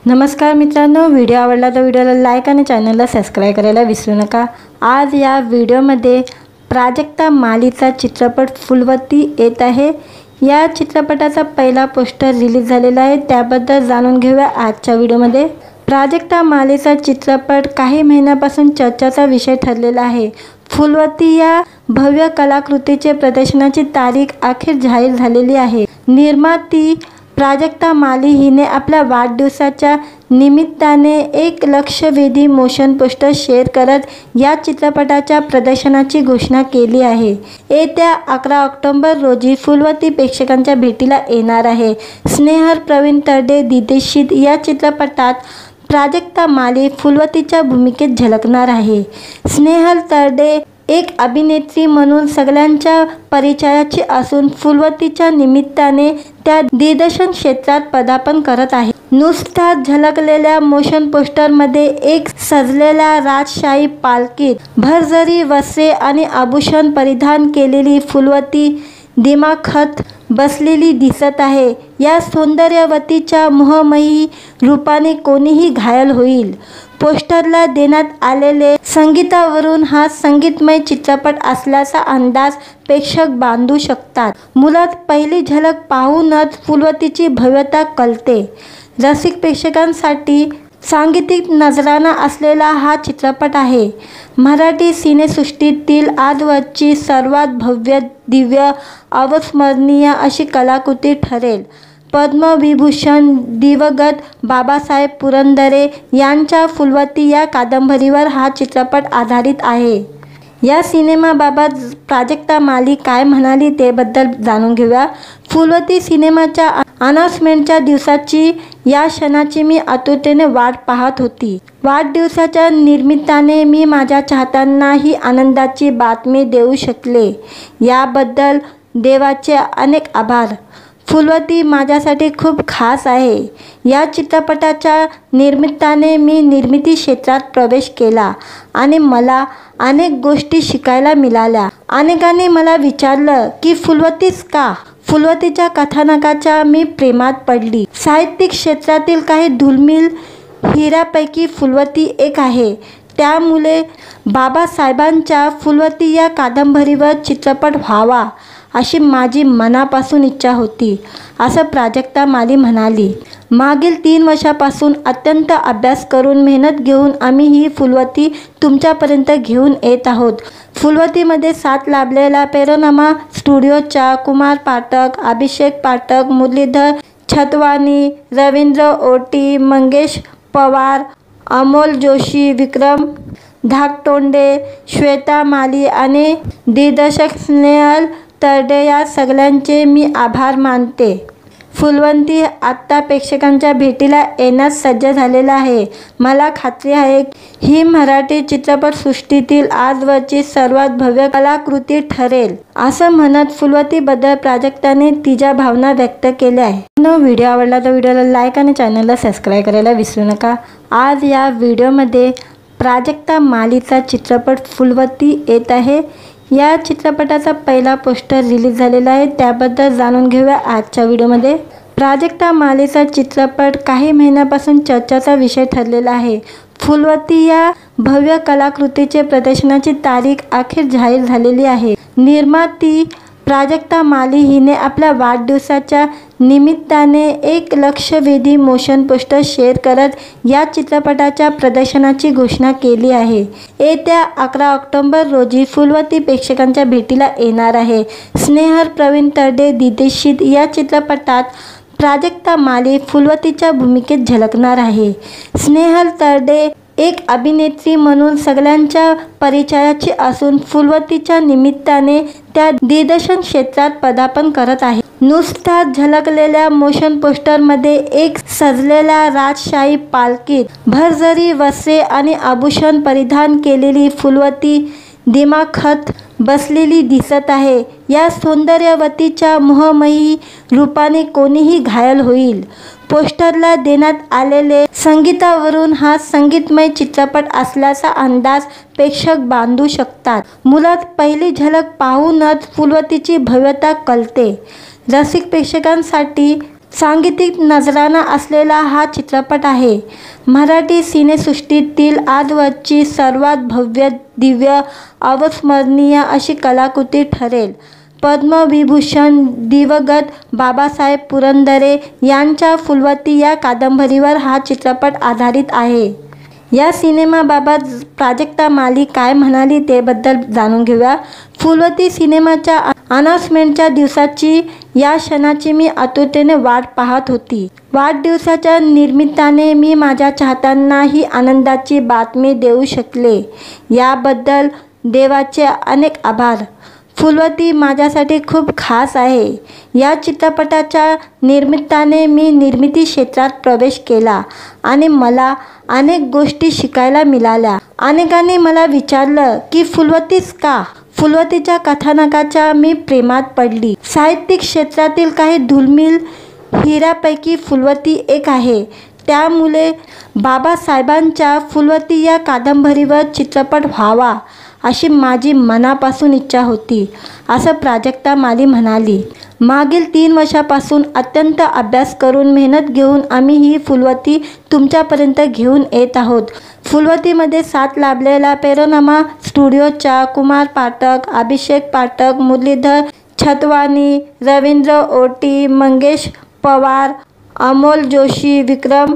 नमस्कार मित्रांनो, व्हिडिओ आवडला तर व्हिडिओला लाईक आणि चॅनलला सबस्क्राईब करायला विसरू नका। आज या व्हिडिओमध्ये प्राजक्ता मालीचा चित्रपट फुलवती येत आहे। या चित्रपटाचा पहिला पोस्टर रिलीज झालेला आहे, त्याबद्दल जाणून घेऊया आजच्या व्हिडिओमध्ये। प्राजक्ता मालीचा चित्रपट काही महिन्यापासून चर्चेचा विषय ठरलेला आहे। फुलवती या भव्य कलाकृतीचे प्रदर्शनाची तारीख अखेर जाहीर झालेली आहे। निर्माती प्राजक्ता माली हिने आपल्या वाढदिवसाच्या निमित्ताने एक लक्षवेधी मोशन पोस्टर शेअर करत या चित्रपटाच्या प्रदर्शनाची घोषणा केली आहे। येत्या 11 ऑक्टोबर रोजी फुलवती प्रेक्षकांच्या भेटीला येणार आहे। स्नेहल प्रवीण तरडे दिग्दर्शित या चित्रपटात प्राजक्ता माली फुलवतीच्या भूमिकेत झळकणार आहे। स्नेहल तरडे एक अभिनेत्री म्हणून सगळ्यांच्या परिचयाची असून फुलवतीच्या निमित्ताने त्या दिग्दर्शन क्षेत्रात पदार्पण करत आहे। नुकताच झळकलेल्या मोशन पोस्टरमध्ये एक सजलेल्या राजशाही पालखीत भरजरी वस्त्रे आणि आभूषण परिधान केलेली फुलवती दिमाखात बसलेली दिसत आहे। या सौंदर्यवतीच्या मोहमयी रूपाने कोणीही घायल होईल। पोस्टरला देण्यात आलेले संगीतावरून हा संगीतमय चित्रपट असल्याचा अंदाज प्रेक्षक बांधू शकतात। मुळात पहिली झलक पाहूनच फुलवतीची भव्यता कळते। रसिक प्रेक्षकांसाठी सांगीतिक नजराणा असलेला हा चित्रपट आहे। मराठी सिनेसृष्टीतील आजवरची सर्वात भव्य, दिव्य, अविस्मरणीय अशी कलाकृती ठरेल। पद्मविभूषण दिवंगत बाबासाहेब पुरंदरे यांच्या फुलवती या कादंबरीवर हा चित्रपट आधारित आहे। या सिनेमाबाबत प्राजक्ता माली काय म्हणाली ते बद्दल जाणून घेऊया। फुलवती सिनेमाच्या अनाउन्समेंटच्या दिवसाची या क्षणाची मी आतुरतेने वाट पाहत होती। वाढदिवसाच्या निमित्ताने मी माझ्या चाहत्यांना ही आनंदाची बातमी देऊ शकले, याबद्दल देवाचे अनेक आभार। फुलवती माझ्यासाठी खूप खास आहे। या चित्रपटाच्या निमित्ताने मी निर्मिती क्षेत्रात प्रवेश केला आणि मला अनेक गोष्टी शिकायला मिळाल्या। अनेकांनी मला विचारलं की फुलवतीच का? फुलवतीच्या कथानकाच्या मी प्रेमात पडली। साहित्यिक क्षेत्रातील काही दुर्मिळ हिऱ्यापैकी फुलवती एक आहे। त्यामुळे बाबासाहेबांच्या फुलवती या कादंबरीवर चित्रपट व्हावा अशी माझी मनापासून इच्छा होती, असं प्राजक्ता माली म्हणाली। मागील 3 वर्षापासून अत्यंत अभ्यास करून मेहनत घेऊन आम्ही ही फुलवती तुमच्यापर्यंत घेऊन येत आहोत। फुलवतीमध्ये साथ लाभलेला पॅनोरमा स्टुडिओच्या कुमार पाठक, अभिषेक पाठक, मुरलीधर छतवानी, रवींद्र ओटी, मंगेश पवार, अमोल जोशी, विक्रम धाकटोंडे, श्वेता माली आणि दिग्दर्शक स्नेहल तरडे या सगळ्यांचे मी आभार मानते। फुलवती आता प्रेक्षकांच्या भेटीला येण्यास सज्ज झालेला आहे। मला खात्री आहे ही मराठी चित्रपटसृष्टीतील आजवरची सर्वात भव्य कलाकृती ठरेल, असं म्हणत फुलवतीबद्दल प्राजक्ताने तिच्या भावना व्यक्त केल्या आहे। व्हिडिओ आवडला तर व्हिडिओला लाईक आणि चॅनलला सबस्क्राईब करायला विसरू नका। आज या व्हिडिओमध्ये प्राजक्ता मालीचा चित्रपट फुलवती येत आहे। या चित्रपटाचा पहिला पोस्टर रिलीज झालेला आहे, त्याबद्दल जाणून घेऊया आजच्या व्हिडिओमध्ये। प्राजक्ता मालीचा चित्रपट काही महिन्यापासून चर्चेचा विषय ठरलेला आहे। फुलवती या भव्य कलाकृतीचे प्रदर्शनाची तारीख अखेर जाहीर झालेली आहे। निर्माती प्राजक्ता माली हिने आपल्या वाढदिवसाच्या निमित्ताने एक लक्षवेधी मोशन पोस्टर शेअर करत या चित्रपटाच्या प्रदर्शनाची घोषणा केली आहे। येत्या 11 ऑक्टोबर रोजी फुलवती प्रेक्षकांच्या भेटीला येणार आहे। स्नेहल प्रवीण तरडे दिग्दर्शित या चित्रपटात प्राजक्ता माली फुलवतीच्या भूमिकेत झळकणार आहे। स्नेहल तरडे एक अभिनेत्री म्हणून सगळ्यांच्या परिचयाची असून फुलवतीच्या निमित्ताने त्या दिग्दर्शन क्षेत्रात पदार्पण करत आहे। नुकताच झळकलेल्या मोशन पोस्टरमध्ये एक सजलेल्या राजशाही पालखीत भरजरी वस्त्रे आणि आभूषण परिधान केलेली फुलवती दिमाखात बसलेली दिसत आहे। या सौंदर्यवतीच्या मोहमयी रूपाने कोणीही घायल होईल। पोस्टरला देण्यात आलेले संगीतावरून हा संगीतमय चित्रपट असल्याचा अंदाज प्रेक्षक बांधू शकतात। मुळात पहिली झलक पाहूनच फुलवतीची भव्यता कळते। रसिक प्रेक्षकांसाठी सांगीतिक नजराणा असलेला हा चित्रपट आहे. मराठी सिनेसृष्टीतील आजवरची सर्वात भव्य, दिव्य, अविस्मरणीय अशी कलाकृती ठरेल. पद्मविभूषण दिवंगत बाबासाहेब पुरंदरे यांच्या फुलवती या कादंबरीवर हा चित्रपट आधारित आहे. या सिनेमाबाबत प्राजक्ता माली काय म्हणाली ते बद्दल जाणून घेऊया. फुलवती सिनेमाच्या अनाउन्समेंटच्या दिवसाची, या क्षणाची मी आतुरतेने वाट पाहत होती. वाढदिवसाच्या निमित्ताने मी माझ्या चाहत्यांना ही आनंदाची बातमी देऊ शकले, याबद्दल देवाचे अनेक आभार. फुलवती माझ्यासाठी खूप खास आहे. या चित्रपटाच्या निमित्ताने मी निर्मिती क्षेत्रात प्रवेश केला आणि मला अनेक गोष्टी शिकायला मिळाल्या. अनेकांनी मला विचारलं की फुलवतीच का? फुलवतीच्या कथानकाच्या मी प्रेमात पडली. साहित्यिक क्षेत्रातील काही दुर्मिळ हिऱ्यापैकी फुलवती एक आहे. त्यामुळे बाबासाहेबांच्या फुलवती या कादंबरीवर चित्रपट व्हावा अशी माझी मनापासून इच्छा होती, असं प्राजक्ता माली म्हणाली. मागील 3 वर्षापासून अत्यंत अभ्यास करून, मेहनत घेऊन आम्ही ही फुलवती तुमच्यापर्यंत घेऊन येत आहोत. फुलवतीमध्ये साथ लाभलेला पॅनोरमा स्टुडिओच्या कुमार पाठक, अभिषेक पाठक, मुरलीधर छतवानी, रवींद्र ओटी, मंगेश पवार, अमोल जोशी, विक्रम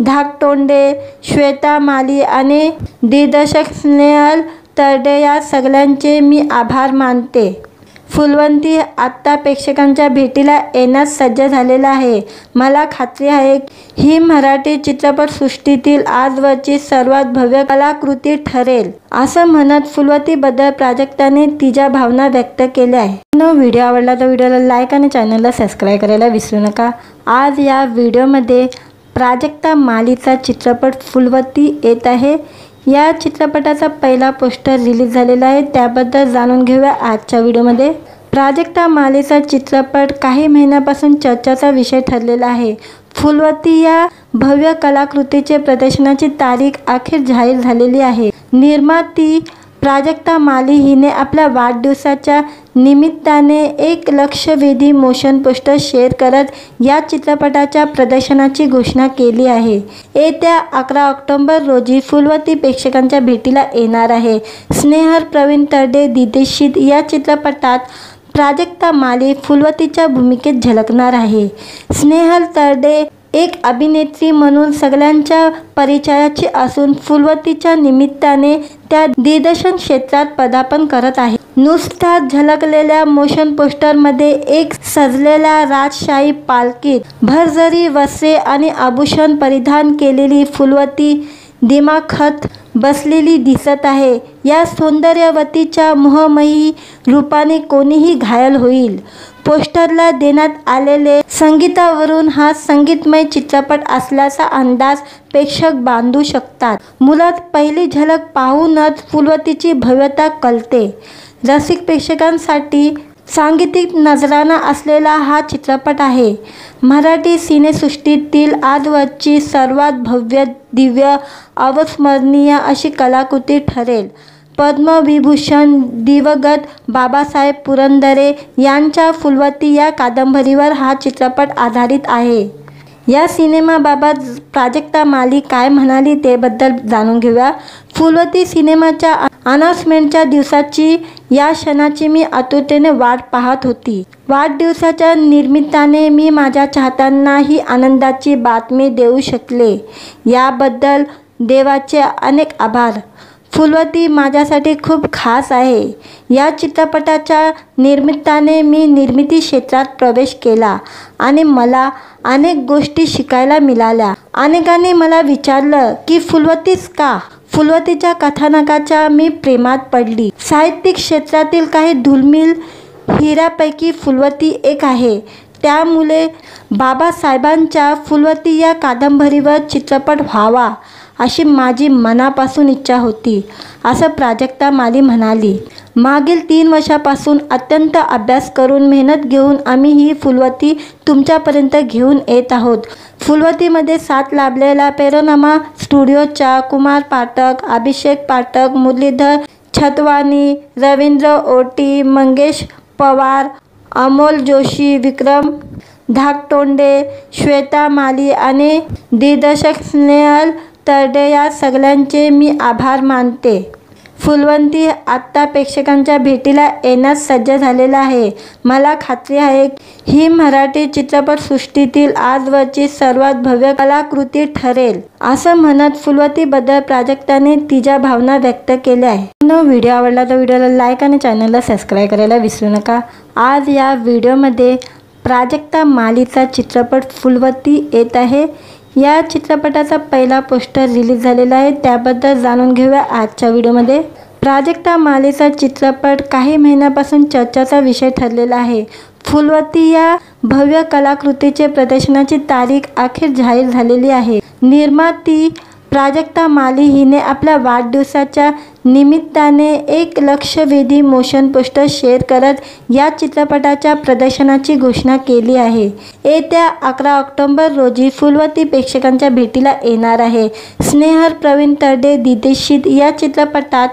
धाकटोंडे, श्वेता माली आणि दिग्दर्शक स्नेहल तरडे या सगळ्यांचे मी आभार मानते. फुलवती आत्ता प्रेक्षकांच्या भेटीला येण्यास सज्ज झालेला आहे. मला खात्री आहे ही मराठी चित्रपटसृष्टीतील आजवरची सर्वात भव्य कलाकृती ठरेल, असं म्हणत फुलवतीबद्दल प्राजक्ताने तिच्या भावना व्यक्त केल्या आहे. व्हिडिओ आवडला तर व्हिडिओला लाईक आणि चॅनलला सबस्क्राईब करायला विसरू नका. आज या व्हिडिओमध्ये प्राजक्ता मालीचा चित्रपट फुलवती येत आहे. या चित्रपटाचा पहिला पोस्टर रिलीज झालेला आहे, त्याबद्दल जाणून घेऊया आजच्या व्हिडिओमध्ये. प्राजक्ता मालीचा चित्रपट काही महिन्यापासून चर्चेचा विषय ठरलेला आहे. फुलवती या भव्य कलाकृतीचे प्रदर्शनाची तारीख अखेर जाहीर झालेली आहे. निर्माती प्राजक्ता माली हिने आपल्या वाढदिवसाच्या निमित्ताने एक लक्षवेधी मोशन पोस्टर शेअर करत या चित्रपटाच्या प्रदर्शनाची घोषणा केली आहे. येत्या 11 ऑक्टोबर रोजी फुलवती प्रेक्षकांच्या भेटीला येणार आहे. स्नेहल प्रवीण तरडे दिग्दर्शित या चित्रपटात प्राजक्ता माली फुलवतीच्या भूमिकेत झळकणार आहे. स्नेहल तरडे एक अभिनेत्री म्हणून सगळ्यांच्या परिचयाची असून फुलवतीच्या निमित्ताने त्या दिग्दर्शन क्षेत्रात पदार्पण करत आहे. नुकत्याच झळकलेल्या मोशन पोस्टरमध्ये एक सजलेल्या राजशाही पालखीत भरजरी वस्त्रे आणि आभूषण परिधान केलेली फुलवती दिमाखात बसलेली दिसत आहे. या सौंदर्यवतीच्या मोहमयी रूपाने कोणीही घायल होईल. पोस्टरला देण्यात आलेले संगीतावरून हा संगीतमय चित्रपट असल्याचा अंदाज प्रेक्षक बांधू शकतात. मुळात पहिली झलक पाहूनच फुलवतीची भव्यता कळते. रसिक प्रेक्षकांसाठी सांगीतिक नजराणा असलेला हा चित्रपट आहे. मराठी सिनेसृष्टीतील आजवरची सर्वात भव्य, दिव्य, अविस्मरणीय अशी कलाकृती ठरेल. पद्मविभूषण दिवंगत बाबासाहेब पुरंदरे यांच्या फुलवती या कादंबरीवर हा चित्रपट आधारित आहे. या सिनेमाबाबत प्राजक्ता माली काय म्हणाली ते बद्दल जाणून घेऊया. फुलवती सिनेमाच्या अनाउन्समेंटच्या दिवसाची, या क्षणाची मी आतुरतेने वाट पाहत होती. वाढदिवसाच्या निमित्ताने मी माझ्या चाहत्यांना ही आनंदाची बातमी देऊ शकले, याबद्दल देवाचे अनेक आभार. फुलवती माझ्यासाठी खूप खास आहे. या चित्रपटाच्या निमित्ताने मी निर्मिती क्षेत्रात प्रवेश केला आणि मला अनेक गोष्टी शिकायला मिळाल्या. अनेकांनी मला विचारलं की फुलवतीच का? फुलवतीच्या कथानकाच्या मी प्रेमात पडली. साहित्यिक क्षेत्रातील काही दुर्मिळ हिऱ्यापैकी फुलवती एक आहे. त्यामुळे बाबासाहेबांच्या फुलवती या कादंबरीवर चित्रपट व्हावा अशी माझी मनापासून इच्छा होती, असं प्राजक्ता माली म्हणाली. मागील 3 वर्षापासून अत्यंत अभ्यास करून, मेहनत घेऊन आम्ही ही फुलवती तुमच्यापर्यंत घेऊन येत आहोत. फुलवतीमध्ये साथ लाभलेला पॅनोरमा स्टुडिओच्या कुमार पाठक, अभिषेक पाठक, मुरलीधर छतवानी, रवींद्र ओटी, मंगेश पवार, अमोल जोशी, विक्रम धाकटोंडे, श्वेता माली आणि दिग्दर्शक स्नेहल तरडे या सगळ्यांचे मी आभार मानते। फुलवंती आत्ता प्रेक्षकांच्या भेटीला येण्यास सज्ज झालेला आहे। मला खात्री आहे ही मराठी चित्रपटसृष्टीतील आजवरची सर्वात भव्य कलाकृती ठरेल, असं म्हणत फुलवतीबद्दल प्राजक्ताने तिच्या भावना व्यक्त केल्या आहे। व्हिडिओ आवडला तर व्हिडिओला लाईक आणि चॅनलला सबस्क्राईब करायला विसरू नका। आज या व्हिडिओमध्ये प्राजक्ता मालीचा चित्रपट फुलवती येत आहे। या चित्रपटाचा पहिला पोस्टर रिलीज झालेला आहे, त्याबद्दल जाणून घेऊया आजच्या व्हिडिओमध्ये। प्राजक्ता मालीचा चित्रपट काही महिन्यापासून चर्चेचा विषय ठरलेला आहे। फुलवती या भव्य कलाकृतीचे प्रदर्शनाची तारीख अखेर जाहीर झालेली आहे। निर्माती प्राजक्ता माली हिने आपल्या वाढदिवसाच्या निमित्ताने एक लक्षवेधी मोशन पोस्टर शेअर करत या चित्रपटाच्या प्रदर्शनाची घोषणा केली आहे। येत्या 11 ऑक्टोबर रोजी फुलवती प्रेक्षकांच्या भेटीला येणार आहे। स्नेहल प्रवीण तरडे दिग्दर्शित या चित्रपटात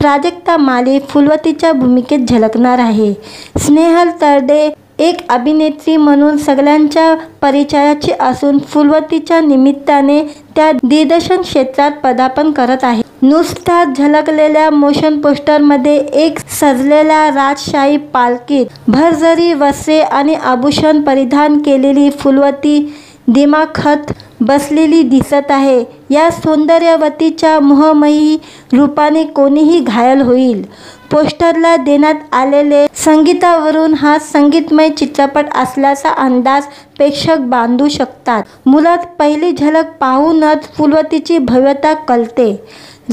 प्राजक्ता माली फुलवतीच्या भूमिकेत झळकणार आहे। स्नेहल तरडे एक अभिनेत्री म्हणून सगळ्यांच्या परिचयाची असून फुलवतीच्या निमित्ताने त्या दिग्दर्शन क्षेत्रात पदार्पण करत आहे। नुकताच झळकलेल्या मोशन पोस्टरमध्ये एक सजलेल्या राजशाही पालखीत भरजरी वस्त्रे आणि आभूषण परिधान केलेली फुलवती दिमाखात बसलेली दिसत आहे। या सौंदर्यवतीच्या मोहमयी रूपाने कोणीही घायल होईल। पोस्टरला देण्यात आलेले संगीतावरून हा संगीतमय चित्रपट असल्याचा अंदाज प्रेक्षक बांधू शकतात। मुळात पहिली झलक पाहूनच फुलवतीची भव्यता कळते।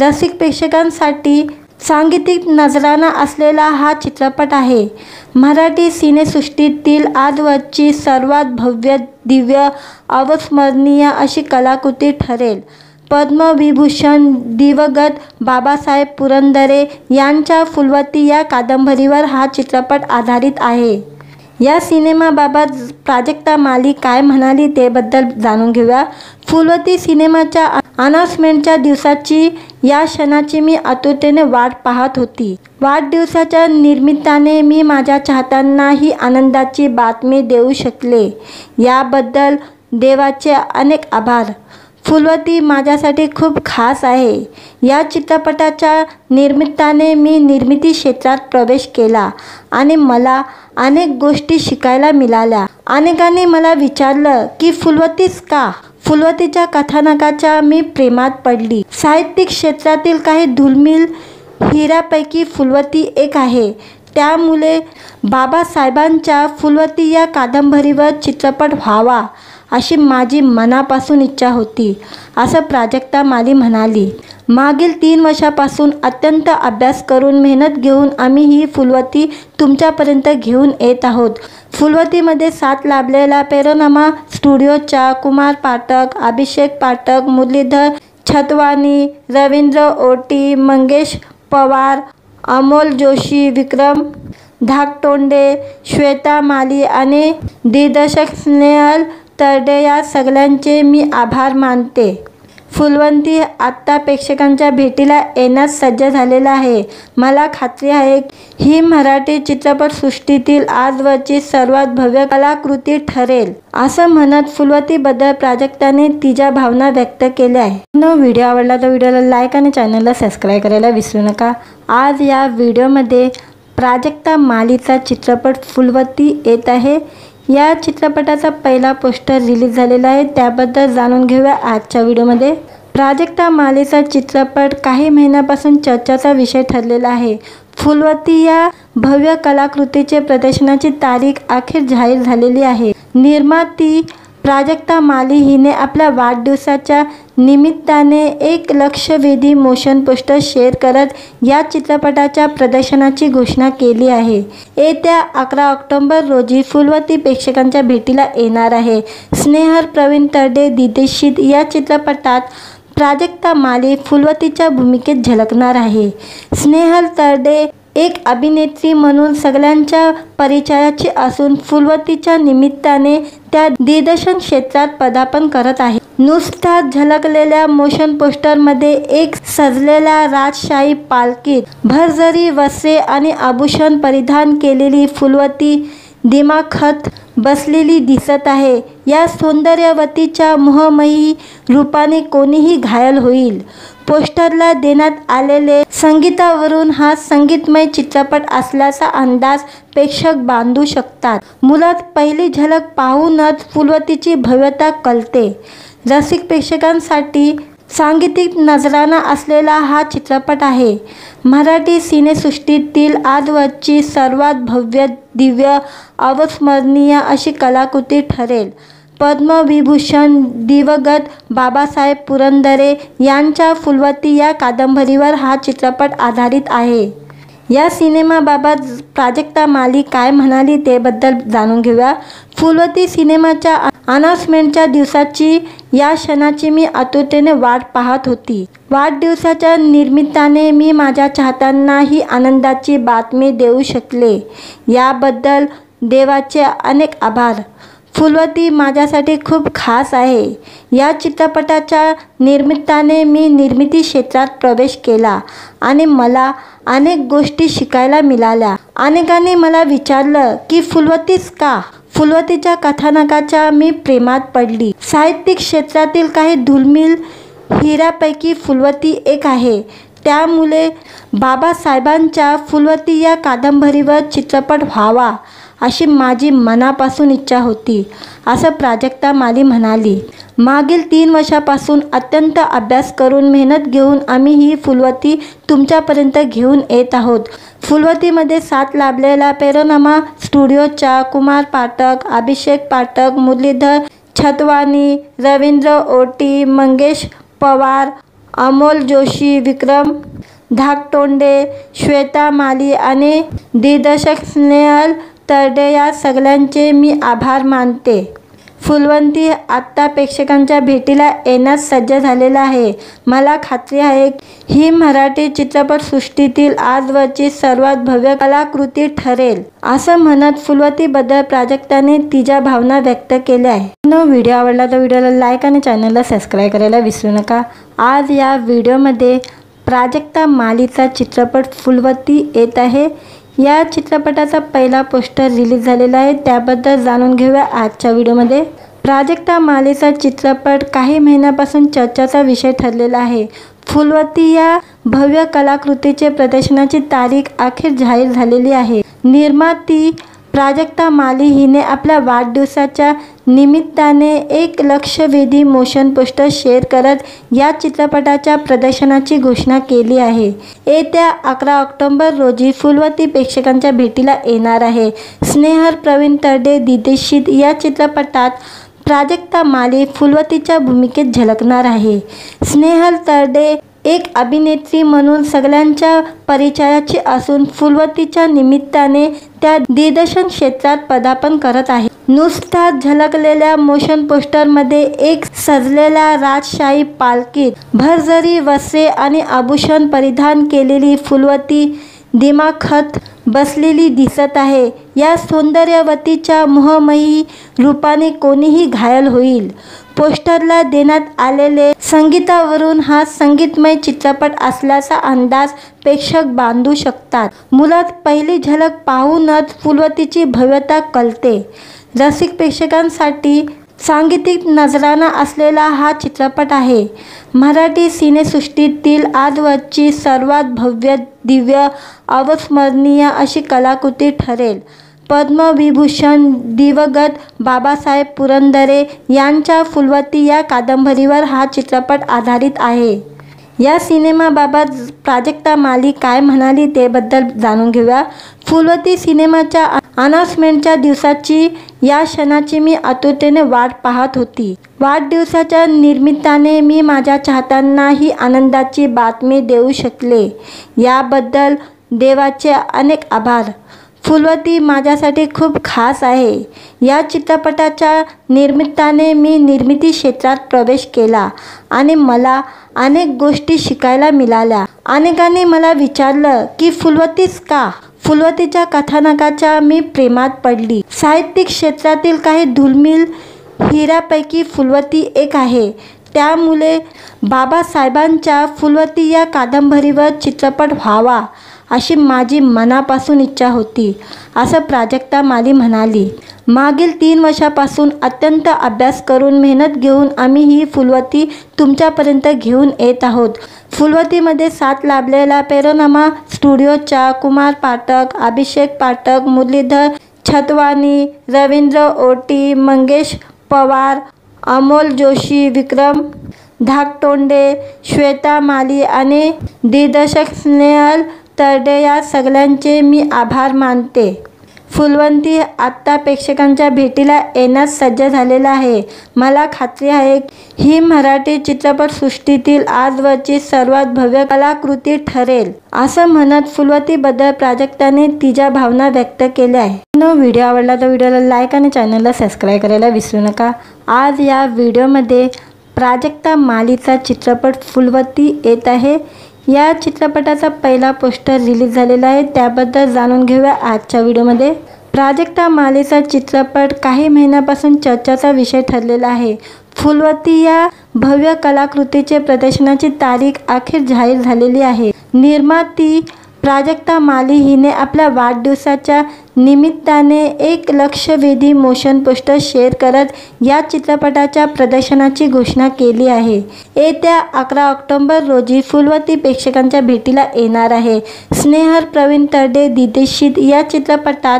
रसिक प्रेक्षकांसाठी सांगीतिक नजराणा असलेला हा चित्रपट आहे। मराठी सिनेसृष्टीतील आजवरची सर्वात भव्य, दिव्य, अविस्मरणीय अशी कलाकृती ठरेल। पद्मविभूषण दिवंगत बाबासाहेब पुरंदरे यांच्या फुलवती या कादंबरीवर हा चित्रपट आधारित आहे। या सिनेमाबाबत प्राजक्ता माली काय म्हणाली ते बद्दल जाणून घेऊया। फुलवती सिनेमाच्या अनाउन्समेंटच्या दिवसाची या क्षणाची मी आतुरतेने वाट पाहत होती। वाढदिवसाच्या निमित्ताने मी माझ्या चाहत्यांना ही आनंदाची बातमी देऊ शकले, याबद्दल देवाचे अनेक आभार। फुलवती माझ्यासाठी खूप खास आहे। या चित्रपटाच्या निमित्ताने मी निर्मिती क्षेत्रात प्रवेश केला आणि मला अनेक गोष्टी शिकायला मिळाल्या। अनेकांनी मला विचारलं की फुलवतीच का? फुलवतीच्या कथानकाच्या मी प्रेमात पडली। साहित्यिक क्षेत्रातील काही दुर्मिळ हिऱ्यापैकी फुलवती एक आहे। त्यामुळे बाबासाहेबांच्या फुलवती या कादंबरीवर चित्रपट व्हावा अशी माझी मनापासून इच्छा होती, असं प्राजक्ता माली म्हणाली। मागील 3 वर्षापासून अत्यंत अभ्यास करून मेहनत घेऊन आम्ही ही फुलवती तुमच्यापर्यंत घेऊन येत आहोत। फुलवतीमध्ये साथ लाभलेला पेनोरमा स्टुडिओच्या कुमार पाठक, अभिषेक पाठक, मुरलीधर छतवानी, रवींद्र ओटी, मंगेश पवार, अमोल जोशी, विक्रम धाकटोंडे, श्वेता माली आणि दिग्दर्शक स्नेहल तरडे या सगळ्यांचे मी आभार मानते। फुलवंती आत्ता प्रेक्षकांच्या भेटीला येण्यास सज्ज झालेला आहे। मला खात्री आहे ही मराठी चित्रपटसृष्टीतील आजवरची सर्वात भव्य कलाकृती ठरेल, असं म्हणत फुलवतीबद्दल प्राजक्ताने तिच्या भावना व्यक्त केल्या आहे। व्हिडिओ आवडला तर व्हिडिओला लाईक आणि चॅनलला सबस्क्राईब करायला विसरू नका। आज या व्हिडिओमध्ये प्राजक्ता मालीचा चित्रपट फुलवती येत आहे। या चित्रपटाचा पहिला पोस्टर रिलीज झालेला आहे, त्याबद्दल जाणून घेऊया आजच्या व्हिडिओमध्ये। प्राजक्ता मालीचा चित्रपट काही महिन्यापासून चर्चेचा विषय ठरलेला आहे। फुलवती या भव्य कलाकृतीचे प्रदर्शनाची तारीख अखेर जाहीर झालेली आहे। निर्माती प्राजक्ता माली हिने आपल्या वाढदिवसाच्या निमित्ताने एक लक्षवेधी मोशन पोस्टर शेअर करत या चित्रपटाच्या प्रदर्शनाची घोषणा केली आहे। येत्या 11 ऑक्टोबर रोजी फुलवती प्रेक्षकांच्या भेटीला येणार आहे। स्नेहल प्रवीण तरडे दिग्दर्शित या चित्रपटात प्राजक्ता माली फुलवतीच्या भूमिकेत झळकणार आहे। स्नेहल तरडे एक अभिनेत्री म्हणून सगळ्यांच्या परिचयाची असून फुलवतीच्या निमित्ताने त्या दिग्दर्शन क्षेत्रात पदार्पण करत आहे। नुकताच झळकलेल्या मोशन पोस्टरमध्ये एक सजलेल्या राजशाही पालखीत भरजरी वस्त्रे आणि आभूषण परिधान केलेली फुलवती दिमाखात बसलेली दिसत आहे। या सौंदर्यवतीच्या मोहमयी रूपाने कोणीही घायल होईल। पोस्टरला देण्यात आलेले संगीतावरून हा संगीतमय चित्रपट असल्याचा अंदाज प्रेक्षक बांधू शकतात। मुळात पहिली झलक पाहूनच फुलवतीची भव्यता कळते। रसिक प्रेक्षकांसाठी सांगीतिक नजराणा असलेला हा चित्रपट आहे। मराठी सिनेसृष्टीतील आजवरची सर्वात भव्य, दिव्य, अविस्मरणीय अशी कलाकृती ठरेल। पद्मविभूषण दिवंगत बाबासाहेब पुरंदरे यांच्या फुलवती या कादंबरीवर हा चित्रपट आधारित आहे। या सिनेमाबाबत प्राजक्ता माली काय म्हणाली ते बद्दल जाणून घेऊया। फुलवती सिनेमाच्या अनाउन्समेंटच्या दिवसाची, या क्षणाची मी आतुरतेने वाट पाहत होती। वाढदिवसाच्या निमित्ताने मी माझ्या चाहत्यांना ही आनंदाची बातमी देऊ शकले, याबद्दल देवाचे अनेक आभार। फुलवती माझ्यासाठी खूप खास आहे। या चित्रपटाच्या निमित्ताने मी निर्मिती क्षेत्रात प्रवेश केला आणि मला अनेक गोष्टी शिकायला मिळाल्या। अनेकांनी मला विचारलं की फुलवतीच का? फुलवतीच्या कथानकाच्या मी प्रेमात पडली। साहित्यिक क्षेत्रातील काही दुर्मिळ हिऱ्यापैकी फुलवती एक आहे। त्यामुळे बाबासाहेबांच्या फुलवती या कादंबरीवर चित्रपट व्हावा अशी माझी मनापासून इच्छा होती, असं प्राजक्ता माली म्हणाली। मागील 3 वर्षापासून अत्यंत अभ्यास करून मेहनत घेऊन आम्ही ही फुलवती तुमच्यापर्यंत घेऊन येत आहोत। फुलवतीमध्ये साथ लाभलेला पॅनोरमा स्टुडिओच्या कुमार पाठक, अभिषेक पाठक, मुरलीधर छतवानी, रवींद्र ओटी, मंगेश पवार, अमोल जोशी, विक्रम धाकटोंडे, श्वेता माली आणि दिग्दर्शक स्नेहल तरडे या सगळ्यांचे मी आभार मानते। फुलवती आत्ता प्रेक्षकांच्या भेटीला येण्यास सज्ज झालेला आहे। मला खात्री आहे ही मराठी चित्रपटसृष्टीतील आजवरची सर्वात भव्य कलाकृती ठरेल, असं म्हणत फुलवतीबद्दल प्राजक्ताने तिच्या भावना व्यक्त केल्या आहे। व्हिडिओ आवडला तर व्हिडिओला लाईक आणि चॅनलला सबस्क्राईब करायला विसरू नका। आज या व्हिडिओमध्ये प्राजक्ता मालीचा चित्रपट फुलवती येत आहे। या चित्रपटाचा पहिला पोस्टर रिलीज झालेला आहे, त्याबद्दल जाणून घेऊया आजच्या व्हिडिओमध्ये। प्राजक्ता मालीचा चित्रपट काही महिन्यापासून चर्चेचा विषय ठरलेला आहे। फुलवती या भव्य कलाकृतीचे प्रदर्शनाची तारीख अखेर जाहीर झालेली आहे। निर्माती प्राजक्ता माली हिने आपल्या वाढदिवसाच्या निमित्ताने एक लक्षवेधी मोशन पोस्टर शेअर करत या चित्रपटाच्या प्रदर्शनाची घोषणा केली आहे। येत्या 11 ऑक्टोबर रोजी फुलवती प्रेक्षकांच्या भेटीला येणार आहे। स्नेहल प्रवीण तरडे दिग्दर्शित या चित्रपटात प्राजक्ता माली फुलवतीच्या भूमिकेत झळकणार आहे। स्नेहल तरडे एक अभिनेत्री म्हणून सगळ्यांच्या परिचयाची असून फुलवतीच्या निमित्ताने त्या दिग्दर्शन क्षेत्रात पदार्पण करत आहे। नुकताच झळकलेल्या मोशन पोस्टरमध्ये एक सजलेल्या राजशाही पालखीत भरजरी वस्त्रे आणि आभूषण परिधान केलेली फुलवती दिमाखात बसलेली दिसत आहे। या सौंदर्यवतीच्या मोहमयी रूपाने कोणीही घायल होईल। पोस्टरला देण्यात आलेले संगीतावरून हा संगीतमय चित्रपट असल्याचा अंदाज प्रेक्षक बांधू शकतात। मुळात पहिली झलक पाहूनच फुलवतीची भव्यता कळते। रसिक प्रेक्षकांसाठी सांगीतिक नजराणा असलेला हा चित्रपट आहे। मराठी सिनेसृष्टीतील आजवरची सर्वात भव्य, दिव्य, अविस्मरणीय अशी कलाकृती ठरेल। पद्मविभूषण दिवंगत बाबासाहेब पुरंदरे यांच्या फुलवती या कादंबरीवर हा चित्रपट आधारित आहे। या सिनेमाबाबत प्राजक्ता माली काय म्हणाली ते बद्दल जाणून घेऊया। फुलवती सिनेमाच्या अनाउन्समेंटच्या दिवसाची, या क्षणाची मी आतुरतेने वाट पाहत होती। वाढदिवसाच्या निमित्ताने मी माझ्या चाहत्यांना ही आनंदाची बातमी देऊ शकले, याबद्दल देवाचे अनेक आभार। फुलवती माझ्यासाठी खूप खास आहे। या चित्रपटाच्या निमित्ताने मी निर्मिती क्षेत्रात प्रवेश केला आणि मला अनेक गोष्टी शिकायला मिळाल्या। अनेकांनी मला विचारलं की फुलवतीच का? फुलवतीच्या कथानकाच्या मी प्रेमात पडली। साहित्यिक क्षेत्रातील काही दुर्मिळ हिऱ्यापैकी फुलवती एक आहे। त्यामुळे बाबासाहेबांच्या फुलवती या कादंबरीवर चित्रपट व्हावा अशी माझी मनापासून इच्छा होती, असं प्राजक्ता माली म्हणाली। मागील 3 वर्षापासून अत्यंत अभ्यास करून मेहनत घेऊन आम्ही ही फुलवती तुमच्यापर्यंत घेऊन येत आहोत. फुलवतीमध्ये साथ लाभलेला पैरोनामा स्टुडिओच्या कुमार पाठक, अभिषेक पाठक, मुरलीधर छतवानी, रवींद्र ओटी, मंगेश पवार, अमोल जोशी, विक्रम धाकटोंडे, श्वेता माली आणि दिग्दर्शक स्नेहल तरडे या सगळ्यांचे मी आभार मानते. फुलवती आत्ता प्रेक्षकांच्या भेटीला येण्यास सज्ज झालेला आहे. मला खात्री आहे ही मराठी चित्रपटसृष्टीतील आजवरची सर्वात भव्य कलाकृती ठरेल, असं म्हणत फुलवतीबद्दल प्राजक्ताने तिच्या भावना व्यक्त केल्या आहे. व्हिडिओ आवडला तर व्हिडिओला लाईक आणि चॅनलला सबस्क्राईब करायला विसरू नका. आज या व्हिडिओमध्ये प्राजक्ता मालीचा चित्रपट फुलवती येत आहे. या चित्रपटाचा पहिला पोस्टर रिलीज झालेला आहे, त्याबद्दल जाणून घेऊया आजच्या व्हिडिओमध्ये. प्राजक्ता मालीचा चित्रपट काही महिन्यापासून चर्चेचा विषय ठरलेला आहे. फुलवती या भव्य कलाकृतीचे प्रदर्शनाची तारीख अखेर जाहीर झालेली आहे. निर्माती प्राजक्ता माली हिने आपल्या वाढदिवसाच्या निमित्ताने एक लक्षवेधी मोशन पोस्टर शेअर करत या चित्रपटाच्या प्रदर्शनाची घोषणा केली आहे. येत्या 11 ऑक्टोबर रोजी फुलवती प्रेक्षकांच्या भेटीला येणार आहे. स्नेहल प्रवीण तरडे दिग्दर्शित या चित्रपटात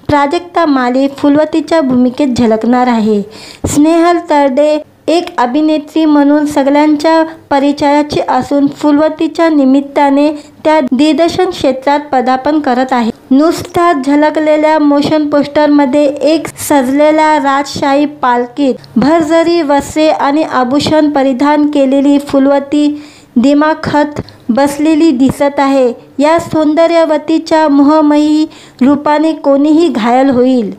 प्राजक्ता माली फुलवतीच्या भूमिकेत झलकणार आहे. स्नेहल तरडे एक अभिनेत्री म्हणून सगळ्यांच्या परिचयाची असून फुलवतीच्या निमित्ताने त्या दिग्दर्शन क्षेत्रात पदार्पण करत आहे. नुकताच झलकलेल्या मोशन पोस्टरमध्ये एक सजलेल्या राजशाही पालखीत भरजरी वस्त्रे आणि आभूषण परिधान केलेली फुलवती दिमाखात बसलेली दिसत आहे. या सौंदर्यवतीच्या मोहमयी रूपाने कोणीही घायल होईल.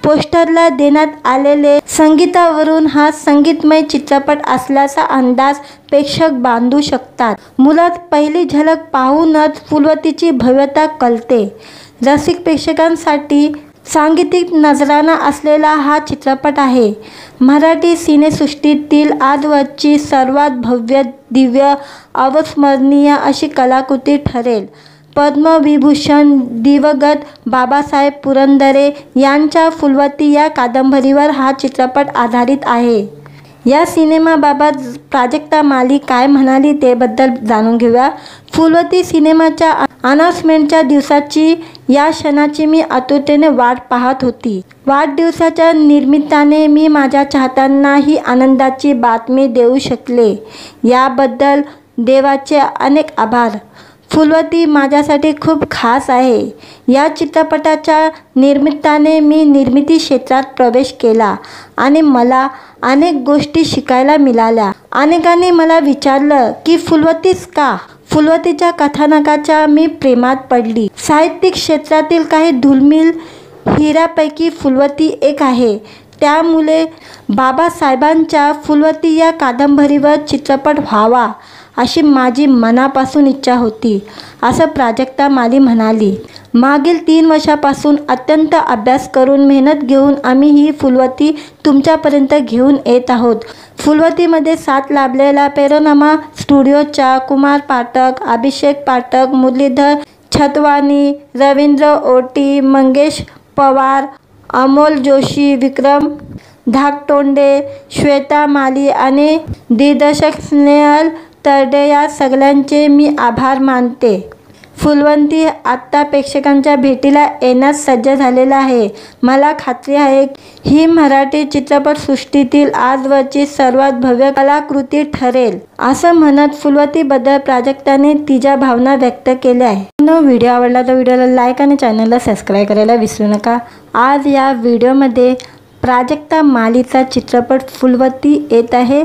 पोस्टरला देण्यात आलेले संगीतावरून हा संगीतमय चित्रपट असल्याचा अंदाज प्रेक्षक बांधू शकतात. मुळात पहिली झलक पाहूनच फुलवतीची भव्यता कळते. रसिक प्रेक्षकांसाठी सांगीतिक नजराणा असलेला हा चित्रपट आहे. मराठी सिनेसृष्टीतील आजवरची सर्वात भव्य, दिव्य, अविस्मरणीय अशी कलाकृती ठरेल. पद्मविभूषण दिवंगत बाबासाहेब पुरंदरे यांच्या फुलवती या कादंबरीवर हा चित्रपट आधारित आहे. या सिनेमाबाबत प्राजक्ता माली काय म्हणाली ते बद्दल जाणून घेऊया. फुलवती सिनेमाच्या अनाउन्समेंटच्या दिवसाची या क्षणाची मी आतुरतेने वाट पाहत होती. वाढदिवसाच्या निमित्ताने मी माझ्या चाहत्यांना ही आनंदाची बातमी देऊ शकले, याबद्दल देवाचे अनेक आभार. फुलवती माझ्यासाठी खूप खास आहे. या चित्रपटाच्या निमित्ताने मी निर्मिती क्षेत्रात प्रवेश केला आणि मला अनेक गोष्टी शिकायला मिळाल्या. अनेकांनी मला विचारलं की फुलवतीच का? फुलवतीच्या कथानकाच्या मी प्रेमात पडली. साहित्यिक क्षेत्रातील काही दुर्मिळ हिऱ्यापैकी फुलवती एक आहे. त्यामुळे बाबासाहेबांच्या फुलवती या कादंबरीवर चित्रपट व्हावा अशी माझी मनापासून इच्छा होती, असं प्राजक्ता माली म्हणाली. मागील 3 वर्षापासून अत्यंत अभ्यास करून मेहनत घेऊन आम्ही ही फुलवती तुमच्यापर्यंत घेऊन येत आहोत. फुलवतीमध्ये साथ लाभलेला पैरोनामा स्टुडिओच्या कुमार पाठक, अभिषेक पाठक, मुरलीधर छतवानी, रवींद्र ओटी, मंगेश पवार, अमोल जोशी, विक्रम धाकटोंडे, श्वेता माली आणि दिग्दर्शक स्नेहल तरडे या सगळ्यांचे मी आभार मानते. फुलवती आत्ता प्रेक्षकांच्या भेटीला येण्यास सज्ज झालेला आहे. मला खात्री आहे ही मराठी चित्रपटसृष्टीतील आजवरची सर्वात भव्य कलाकृती ठरेल, असं म्हणत फुलवतीबद्दल प्राजक्ताने तिच्या भावना व्यक्त केल्या आहे. व्हिडिओ आवडला तर व्हिडिओला लाईक आणि चॅनलला सबस्क्राईब करायला विसरू नका. आज या व्हिडिओमध्ये प्राजक्ता मालीचा चित्रपट फुलवती येत आहे.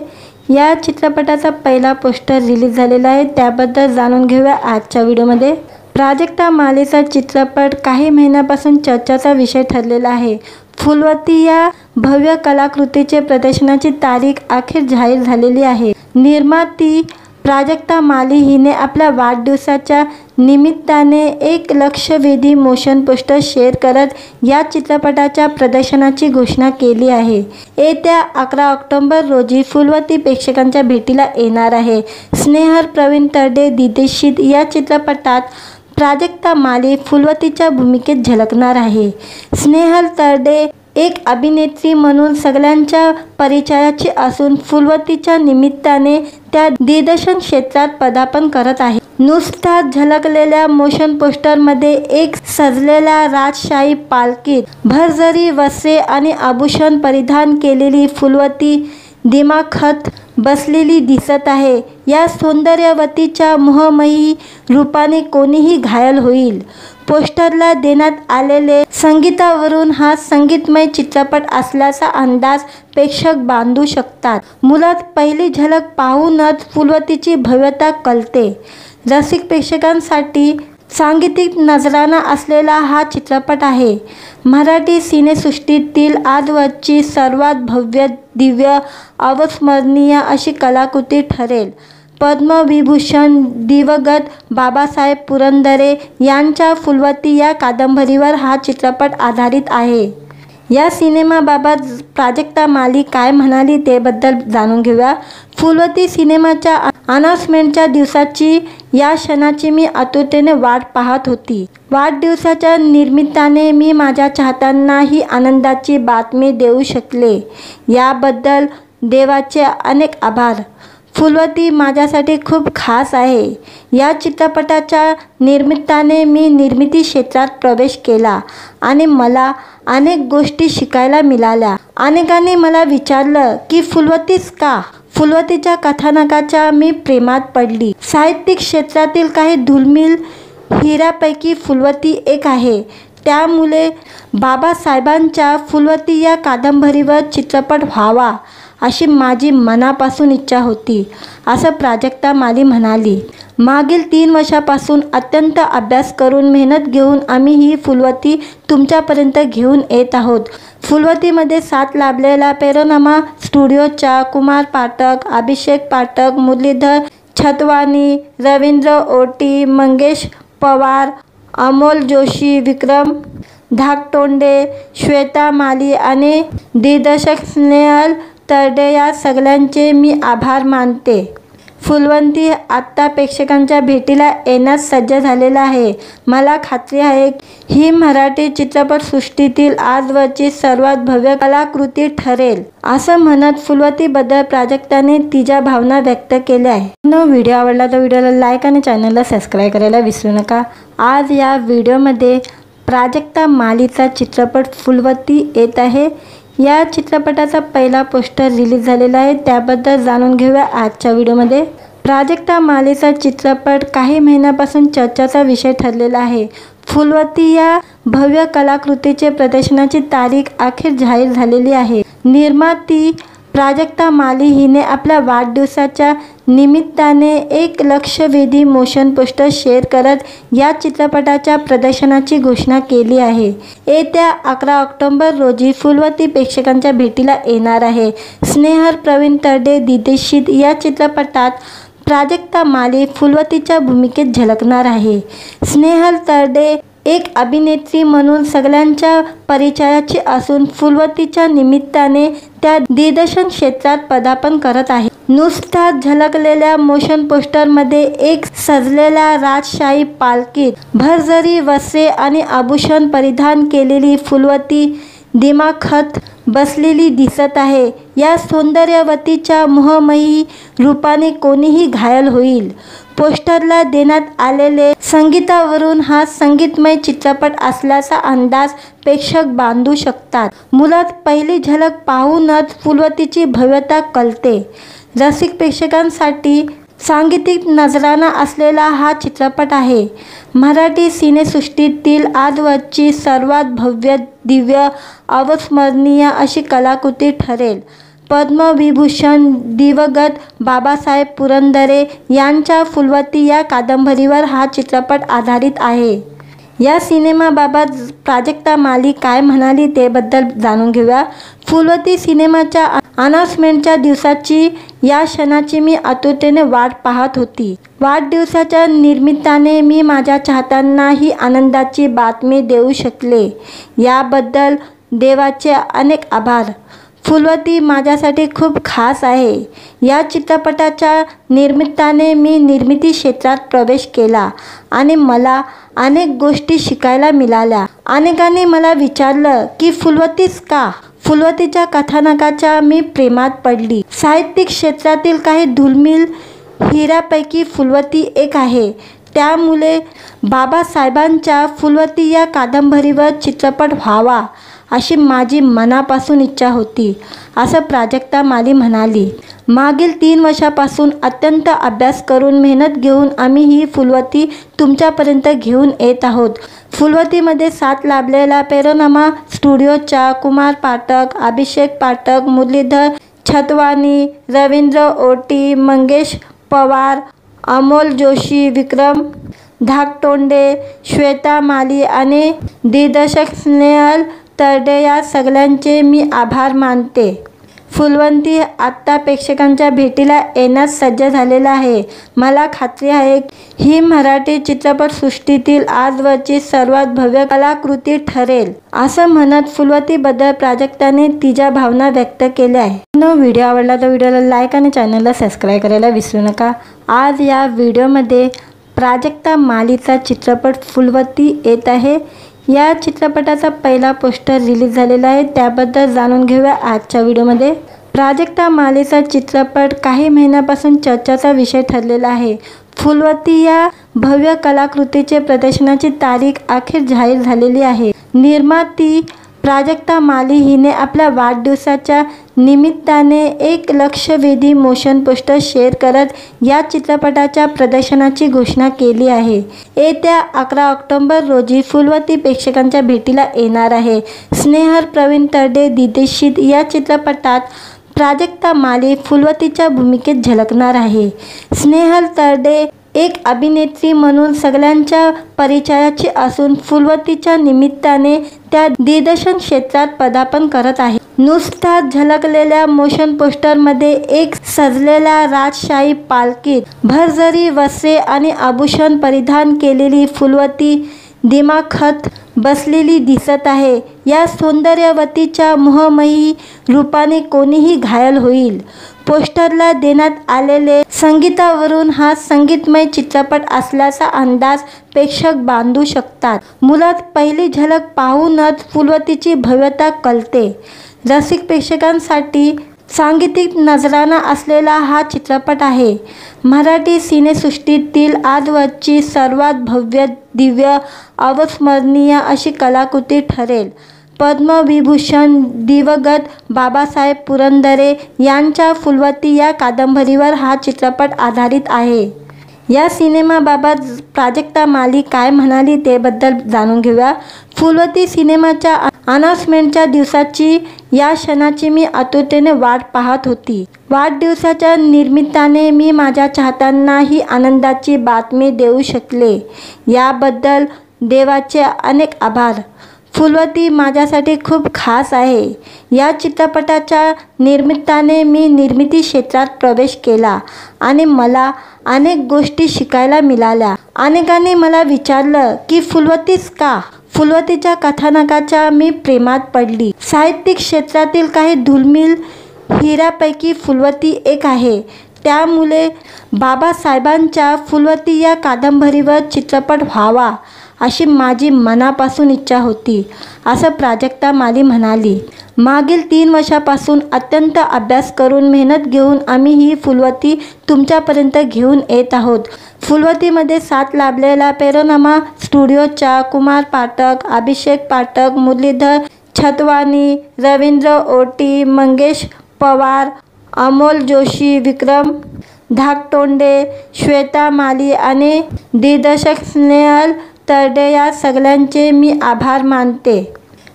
या चित्रपटाचा पहिला पोस्टर रिलीज झालेला आहे, त्याबद्दल जाणून घेऊया आजच्या व्हिडिओमध्ये. प्राजक्ता मालीचा चित्रपट काही महिन्यापासून चर्चेचा विषय ठरलेला आहे. फुलवती या भव्य कलाकृतीचे प्रदर्शनाची तारीख अखेर जाहीर झालेली आहे. निर्माती प्राजक्ता माली हिने आपल्या वाढदिवसाच्या निमित्ताने एक लक्षवेधी मोशन पोस्टर शेअर करत या चित्रपटाच्या प्रदर्शनाची घोषणा केली आहे. येत्या 11 ऑक्टोबर रोजी फुलवती प्रेक्षकांच्या भेटीला येणार आहे. स्नेहल प्रवीण तरडे दिग्दर्शित या चित्रपटात प्राजक्ता माली फुलवतीच्या भूमिकेत झलकणार आहे. स्नेहल तरडे एक अभिनेत्री म्हणून सगळ्यांच्या परिचयाची असून फुलवतीच्या निमित्ताने त्या दिग्दर्शन क्षेत्रात पदार्पण करत आहे। नुकताच झलकलेल्या मोशन पोस्टरमध्ये एक सजलेल्या राजशाही पालखीत भरजरी वस्त्रे आणि आभूषण परिधान केलेली फुलवती दिमाखात बसलेली दिसत आहे। या सौंदर्यवतीच्या मोहमयी रूपाने कोणीही घायल होईल। पोस्टरला देण्यात आलेले संगीतावरून हा संगीतमय चित्रपट असल्याचा अंदाज प्रेक्षक बांधू शकतात। मुळात पहिली झलक पाहूनच फुलवतीची भव्यता कळते। रसिक प्रेक्षकांसाठी सांगीतिक नजराणा असलेला हा चित्रपट आहे। मराठी सिनेसृष्टीतील आजवरची सर्वात भव्य, दिव्य, अविस्मरणीय अशी कलाकृती ठरेल। पद्मविभूषण दिवंगत बाबासाहेब पुरंदरे यांच्या फुलवती या कादंबरीवर हा चित्रपट आधारित आहे। या सिनेमाबाबत प्राजक्ता माली काय म्हणाली ते बद्दल जाणून घेऊया। फुलवती सिनेमाच्या अनाउन्समेंटच्या दिवसाची या क्षणाची मी आतुरतेने वाट पाहत होती। वाढदिवसाच्या निमित्ताने मी माझ्या चाहत्यांना ही आनंदाची बातमी देऊ शकले याबद्दल देवाचे अनेक आभार। फुलवती माझ्यासाठी खूप खास आहे। या चित्रपटाच्या निमित्ताने मी निर्मिती क्षेत्रात प्रवेश केला आणि मला अनेक गोष्टी शिकायला मिळाल्या। अनेकांनी मला विचारलं की फुलवतीच का? फुलवतीच्या कथानकाच्या मी प्रेमात पडली। साहित्यिक क्षेत्रातील काही दुर्मिळ हिऱ्यापैकी फुलवती एक आहे। त्यामुळे बाबासाहेबांच्या फुलवती या कादंबरीवर चित्रपट व्हावा अशी माझी मनापासून इच्छा होती, असं प्राजक्ता माली म्हणाली। मागील 3 वर्षापासून अत्यंत अभ्यास करून मेहनत घेऊन आम्ही ही फुलवती तुमच्यापर्यंत घेऊन येत आहोत। फुलवतीमध्ये साथ लाभलेला पॅनोरमा स्टुडिओच्या कुमार पाठक, अभिषेक पाठक, मुरलीधर छतवानी, रवींद्र ओटी, मंगेश पवार, अमोल जोशी, विक्रम धाकटोंडे, श्वेता माली आणि दिग्दर्शक स्नेहल तरडे या सगळ्यांचे मी आभार मानते। फुलवती आता प्रेक्षकांच्या भेटीला येण्यास सज्ज झालेला आहे। मला खात्री आहे ही मराठी चित्रपटसृष्टीतील आजवरची सर्वात भव्य कलाकृती ठरेल, असं म्हणत फुलवतीबद्दल प्राजक्ताने तिच्या भावना व्यक्त केल्या आहे। व्हिडिओ आवडला तर व्हिडिओला लाईक आणि चॅनलला सबस्क्राईब करायला विसरू नका। आज या व्हिडिओमध्ये प्राजक्ता मालीचा चित्रपट फुलवती येत आहे। या चित्रपटाचा पहिला पोस्टर रिलीज झालेला आहे, त्याबद्दल जाणून घेऊया आजच्या व्हिडिओमध्ये। प्राजक्ता मालीचा चित्रपट काही महिन्यापासून चर्चेचा विषय ठरलेला आहे। फुलवती या भव्य कलाकृतीचे प्रदर्शनाची तारीख अखेर जाहीर झालेली आहे। निर्माती प्राजक्ता माली हिने आपल्या वाढदिवसाच्या निमित्ताने एक लक्षवेधी मोशन पोस्टर शेअर करत या चित्रपटाच्या प्रदर्शनाची घोषणा केली आहे। येत्या 11 ऑक्टोबर रोजी फुलवती प्रेक्षकांच्या भेटीला येणार आहे। स्नेहल प्रवीण तरडे दिग्दर्शित या चित्रपटात प्राजक्ता माली फुलवतीच्या भूमिकेत झलकणार आहे। स्नेहल तरडे एक अभिनेत्री म्हणून सगळ्यांच्या परिचयाची असून फुलवतीच्या निमित्ताने त्या दिग्दर्शन क्षेत्रात पदार्पण करत आहे। नुकताच झलकलेल्या मोशन पोस्टरमध्ये एक सजलेल्या राजशाही पालखीत भरजरी वस्त्रे आणि आभूषण परिधान केलेली फुलवती दिमाखात बसलेली दिसत आहे। या सौंदर्यवतीच्या मोहमयी रूपाने कोणीही घायल होईल। पोस्टरला देण्यात आलेले संगीतावरून हा संगीतमय चित्रपट असल्याचा अंदाज प्रेक्षक बांधू शकतात। मुळात पहिली झलक पाहूनच फुलवतीची भव्यता कळते। रसिक प्रेक्षकांसाठी सांगीतिक नजराणा असलेला हा चित्रपट आहे। मराठी सिनेसृष्टीतील आजवरची सर्वात भव्य, दिव्य, अविस्मरणीय अशी कलाकृती ठरेल। पद्मविभूषण दिवंगत बाबासाहेब पुरंदरे यांच्या फुलवती या कादंबरीवर हा चित्रपट आधारित आहे। या सिनेमाबाबत प्राजक्ता माली काय म्हणाली ते बद्दल जाणून घेऊया। फुलवती सिनेमाच्या अनाउन्समेंटच्या दिवसाची या क्षणाची मी आतुरतेने वाट पाहत होती। वाढदिवसाच्या निमित्ताने मी माझ्या चाहत्यांना ही आनंदाची बातमी देऊ शकले याबद्दल देवाचे अनेक आभार। फुलवती माझ्यासाठी खूप खास आहे. या चित्रपटाच्या निमित्ताने मी निर्मिती क्षेत्रात प्रवेश केला आणि मला अनेक गोष्टी शिकायला मिळाल्या. अनेकांनी मला विचारलं की फुलवतीच का? फुलवतीच्या कथानकाच्या मी प्रेमात पडली. साहित्यिक क्षेत्रातील काही दुर्मिळ हिऱ्यापैकी फुलवती एक आहे. त्यामुळे बाबासाहेबांच्या फुलवती या कादंबरीवर चित्रपट व्हावा अशी माझी मनापासून इच्छा होती, असं प्राजक्ता माली म्हणाली. मागील 3 वर्षापासून अत्यंत अभ्यास करून मेहनत घेऊन आम्ही ही फुलवती तुमच्यापर्यंत घेऊन येत आहोत. फुलवतीमध्ये साथ लाभलेला पैरोनामा स्टुडिओच्या कुमार पाठक, अभिषेक पाठक, मुरलीधर छतवानी, रवींद्र ओटी, मंगेश पवार, अमोल जोशी, विक्रम धाकतोंडे, श्वेता माली आणि दिग्दर्शक स्नेहल तरडे या सगळ्यांचे मी आभार मानते. फुलवती आत्ता प्रेक्षकांच्या भेटीला येण्यास सज्ज झालेला आहे. मला खात्री आहे ही मराठी चित्रपटसृष्टीतील आजवरची सर्वात भव्य कलाकृती ठरेल, असं म्हणत फुलवतीबद्दल प्राजक्ताने तिच्या भावना व्यक्त केल्या आहे. व्हिडिओ आवडला तर व्हिडिओला लाईक आणि चॅनलला सबस्क्राईब करायला विसरू नका. आज या व्हिडिओमध्ये प्राजक्ता मालीचा चित्रपट फुलवती येत आहे. या चित्रपटाचा पहिला पोस्टर रिलीज झालेला आहे, त्याबद्दल जाणून घेऊया आजच्या व्हिडिओमध्ये. प्राजक्ता मालीचा चित्रपट काही महिन्यापासून चर्चेचा विषय ठरलेला आहे. फुलवती या भव्य कलाकृतीचे प्रदर्शनाची तारीख अखेर जाहीर झालेली आहे. निर्माती प्राजक्ता माली हिने आपल्या वाढदिवसाच्या निमित्ताने एक लक्षवेधी मोशन पोस्टर शेअर करत या चित्रपटाच्या प्रदर्शनाची घोषणा केली आहे. येत्या 11 ऑक्टोबर रोजी फुलवती प्रेक्षकांच्या भेटीला येणार आहे. स्नेहल प्रवीण तरडे दिग्दर्शित या चित्रपटात प्राजक्ता माली फुलवतीच्या भूमिकेत झलकणार आहे. स्नेहल तरडे एक अभिनेत्री म्हणून सगळ्यांच्या परिचयाची असून फुलवतीच्या निमित्ताने त्या दिग्दर्शन क्षेत्रात पदार्पण करत आहे. नुकताच झलकलेल्या मोशन पोस्टरमध्ये एक सजलेल्या राजशाही पालखीत भरजरी वस्त्रे आणि आभूषण परिधान केलेली फुलवती दिमाखात बसलेली दिसत आहे. या सौंदर्यवतीच्या मोहमयी रूपाने कोणीही घायल होईल. पोस्टरला देण्यात आलेले संगीतावरून हा संगीतमय चित्रपट असल्याचा अंदाज प्रेक्षक बांधू शकतात. मुळात पहिली झलक पाहूनच फुलवतीची भव्यता कळते. रसिक प्रेक्षकांसाठी सांगीतिक नजराणा असलेला हा चित्रपट आहे. मराठी सिनेसृष्टीतील आजवरची सर्वात भव्य, दिव्य, अविस्मरणीय अशी कलाकृती ठरेल. पद्मविभूषण दिवंगत बाबासाहेब पुरंदरे यांच्या फुलवती या कादंबरीवर हा चित्रपट आधारित आहे. या सिनेमाबाबत प्राजक्ता माली काय म्हणाली ते बद्दल जाणून घेऊया. फुलवती सिनेमाच्या अनाउन्समेंटच्या दिवसाची या क्षणाची मी आतुरतेने वाट पाहत होती. वाढदिवसाच्या निमित्ताने मी माझ्या चाहत्यांना ही आनंदाची बातमी देऊ शकले, याबद्दल देवाचे अनेक आभार. फुलवती माझ्यासाठी खूप खास आहे. या चित्रपटाच्या निमित्ताने मी निर्मिती क्षेत्रात प्रवेश केला आणि मला अनेक गोष्टी शिकायला मिळाल्या. अनेकांनी मला विचारलं की फुलवतीच का? फुलवतीच्या कथानकाच्या मी प्रेमात पडली. साहित्यिक क्षेत्रातील काही दुर्मिळ हिऱ्यापैकी फुलवती एक आहे. त्यामुळे बाबासाहेबांच्या फुलवती या कादंबरीवर चित्रपट व्हावा अशी माझी मनापासून इच्छा होती, असं प्राजक्ता माली म्हणाली. मागील 3 वर्षापासून अत्यंत अभ्यास करून मेहनत घेऊन आम्ही ही फुलवती तुमच्यापर्यंत घेऊन येत आहोत. फुलवतीमध्ये साथ लाभलेला पैरोनामा स्टुडिओच्या कुमार पाठक, अभिषेक पाठक, मुरलीधर छतवानी, रवींद्र ओटी, मंगेश पवार, अमोल जोशी, विक्रम धाकतोंडे, श्वेता माली आणि दिग्दर्शक स्नेहल तरडे या सगळ्यांचे मी आभार मानते.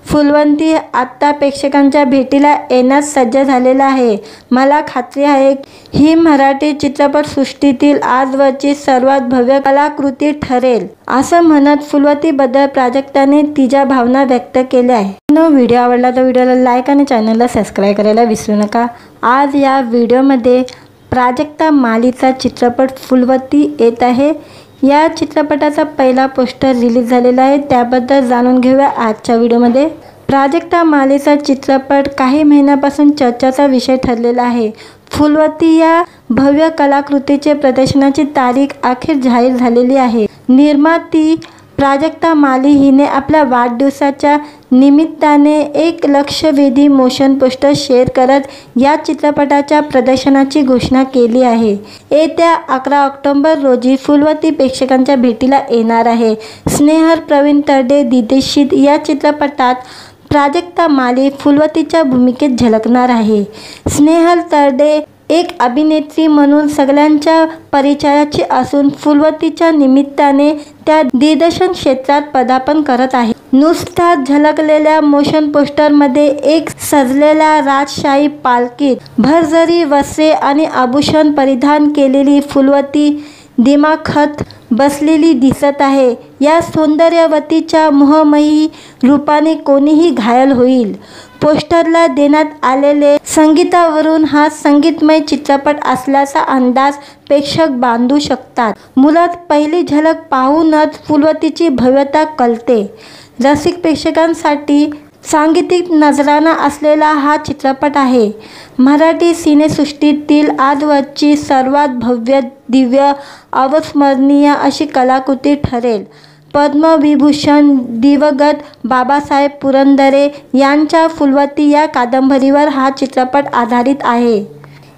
फुलवती आत्ता प्रेक्षकांच्या भेटीला येण्यास सज्ज झालेला आहे. मला खात्री आहे ही मराठी चित्रपटसृष्टीतील आजवरची सर्वात भव्य कलाकृती ठरेल, असं म्हणत फुलवतीबद्दल प्राजक्ताने तिच्या भावना व्यक्त केल्या आहे. व्हिडिओ आवडला तर व्हिडिओला लाईक आणि चॅनलला सबस्क्राईब करायला विसरू नका. आज या व्हिडिओमध्ये प्राजक्ता मालीचा चित्रपट फुलवती येत आहे. या चित्रपटाचा पहिला पोस्टर रिलीज झालेला आहे, त्याबद्दल जाणून घेऊया आजच्या व्हिडिओमध्ये. प्राजक्ता मालीचा चित्रपट काही महिन्यापासून चर्चेचा विषय ठरलेला आहे। फुलवती या भव्य कलाकृतीचे प्रदर्शनाची तारीख अखेर जाहीर झालेली आहे। निर्माती प्राजक्ता माली हिने आपल्या वाढदिवसाच्या निमित्ताने एक लक्षवेधी मोशन पोस्टर शेअर करत या चित्रपटाच्या प्रदर्शनाची घोषणा केली आहे। येत्या 11 ऑक्टोबर रोजी फुलवती प्रेक्षकांच्या भेटीला येणार आहे। स्नेहल प्रवीण तरडे दिग्दर्शित या चित्रपटात प्राजक्ता माली फुलवतीच्या भूमिकेत झलकणार आहे। स्नेहल तरडे एक अभिनेत्री म्हणून सगळ्यांच्या परिचयाची असून फुलवतीच्या निमित्ताने त्या दिग्दर्शन क्षेत्रात पदार्पण करत आहे। नुकताच झलकलेल्या मोशन पोस्टरमध्ये एक सजलेल्या राजशाही पालखीत भरजरी वस्त्रे आणि आभूषण परिधान केलेली फुलवती दिमाखात बसलेली दिसत आहे। या सौंदर्यवतीच्या मोहमयी रूपाने कोणीही घायल होईल। पोस्टरला देण्यात आलेले संगीतावरून हा संगीतमय चित्रपट असल्याचा अंदाज प्रेक्षक बांधू शकतात। मुळात पहिली झलक पाहूनच फुलवतीची भव्यता कळते। रसिक प्रेक्षकांसाठी सांगीतिक नजराणा असलेला हा चित्रपट आहे। मराठी सिनेसृष्टीतील आजवरची सर्वात भव्य, दिव्य, अविस्मरणीय अशी कलाकृती ठरेल। पद्मविभूषण दिवंगत बाबासाहेब पुरंदरे यांच्या फुलवती या कादंबरीवर हा चित्रपट आधारित आहे।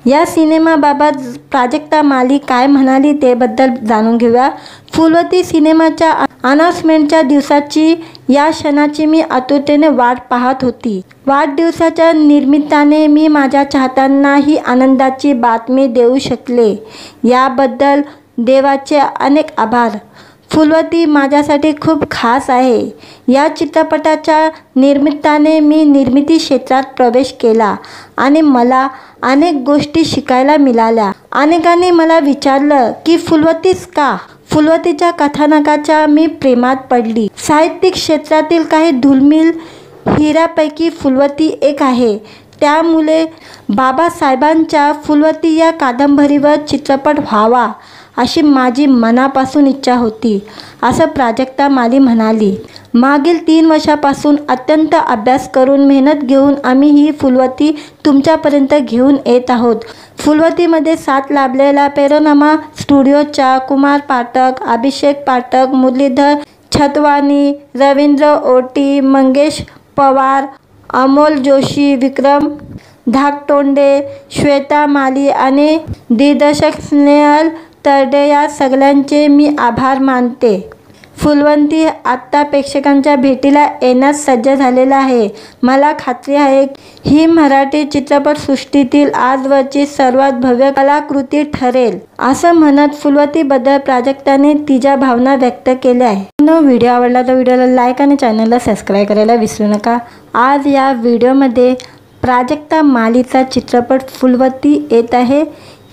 या सिनेमाबाबत प्राजक्ता माली काय म्हणाली ते बद्दल जाणून घेऊया। फुलवती सिनेमाच्या अनाउन्समेंटच्या दिवसाची या क्षणाची मी आतुरतेने वाट पाहत होती। वाढदिवसाच्या निमित्ताने मी माझ्या चाहत्यांना ही आनंदाची बातमी देऊ शकले याबद्दल देवाचे अनेक आभार। फुलवती माझ्यासाठी खूप खास आहे। या चित्रपटाच्या निमित्ताने मी निर्मिती क्षेत्रात प्रवेश केला आणि मला अनेक गोष्टी शिकायला मिळाल्या। अनेकांनी मला विचारलं की फुलवतीच का? फुलवतीच्या कथानकाच्या मी प्रेमात पडली। साहित्यिक क्षेत्रातील काही दुर्मिळ हिऱ्यापैकी फुलवती एक आहे। त्यामुळे बाबासाहेबांच्या फुलवती या कादंबरीवर चित्रपट व्हावा अशी माझी मनापासून इच्छा होती, असं प्राजक्ता माली म्हणाली। मागील 3 वर्षापासून अत्यंत अभ्यास करून मेहनत घेऊन आम्ही ही फुलवती तुमच्यापर्यंत घेऊन येत आहोत। फुलवतीमध्ये साथ लाभलेला पेनोरमा स्टुडिओच्या कुमार पाठक, अभिषेक पाठक, मुरलीधर छतवानी, रवींद्र ओटी, मंगेश पवार, अमोल जोशी, विक्रम धाकटोंडे, श्वेता माली आणि दिग्दर्शक स्नेहल तरडे या सगळ्यांचे मी आभार मानते। फुलवती आता प्रेक्षकांच्या भेटीला येण्यास सज्ज झालेला आहे। मला खात्री आहे ही मराठी चित्रपटसृष्टीतील आजवरची सर्वात भव्य कलाकृती ठरेल, असं म्हणत फुलवतीबद्दल प्राजक्ताने तिच्या भावना व्यक्त केल्या आहेत। व्हिडिओ आवडला तर व्हिडिओला लाईक आणि चॅनलला सबस्क्राईब करायला विसरू नका। आज या व्हिडिओमध्ये प्राजक्ता मालीचा चित्रपट फुलवती येत आहे।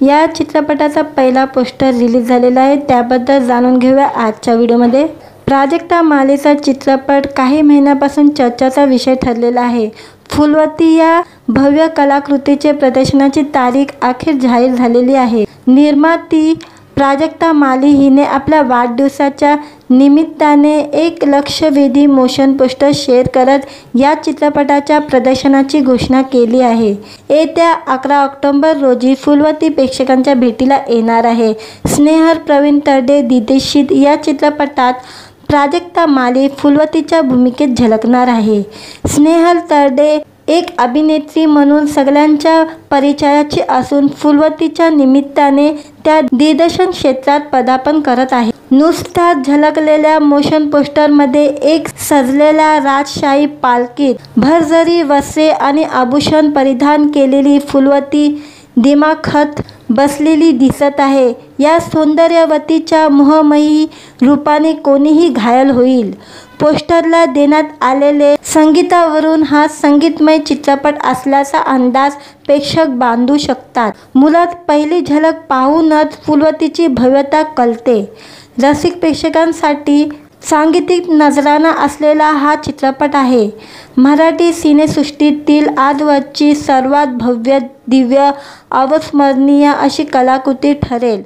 या चित्रपटाचा पहिला पोस्टर रिलीज झालेला आहे, त्याबद्दल जाणून घेऊया आजच्या व्हिडिओमध्ये। प्राजक्ता मालीचा चित्रपट काही महिन्यापासून चर्चेचा विषय ठरलेला आहे। फुलवती या भव्य कलाकृतीचे प्रदर्शनाची तारीख अखेर जाहीर झालेली आहे। निर्माती प्राजक्ता माली हिने आपल्या वाढदिवसाच्या निमित्ताने एक लक्षवेधी मोशन पोस्टर शेअर करत या चित्रपटाच्या प्रदर्शनाची घोषणा केली आहे। येत्या 11 ऑक्टोबर रोजी फुलवती प्रेक्षकांच्या भेटीला येणार आहे। स्नेहल प्रवीण तरडे दिग्दर्शित या चित्रपटात प्राजक्ता माली फुलवतीच्या भूमिकेत झलकणार आहे। स्नेहल तरडे एक अभिनेत्री म्हणून सगळ्यांच्या परिचयाची असून फुलवतीच्या निमित्ताने त्या दिग्दर्शन क्षेत्रात पदार्पण करत आहे। नुकताच झलकलेल्या मोशन पोस्टरमध्ये एक सजलेल्या राजशाही पालखीत भरजरी वस्त्रे आणि आभूषण परिधान केलेली फुलवती दिमाखात बसलेली दिसत आहे। या सौंदर्यवतीच्या मोहमयी रूपाने कोणीही घायल होईल। पोस्टरला देण्यात आलेले संगीतावरून हा संगीतमय चित्रपट असल्याचा अंदाज प्रेक्षक बांधू शकतात। मुळात पहिली झलक पाहूनच फुलवतीची भव्यता कळते। रसिक प्रेक्षकांसाठी सांगीतिक नजराणा असलेला हा चित्रपट आहे। मराठी सिनेसृष्टीतील आजवरची सर्वात भव्य, दिव्य, अविस्मरणीय अशी कलाकृती ठरेल।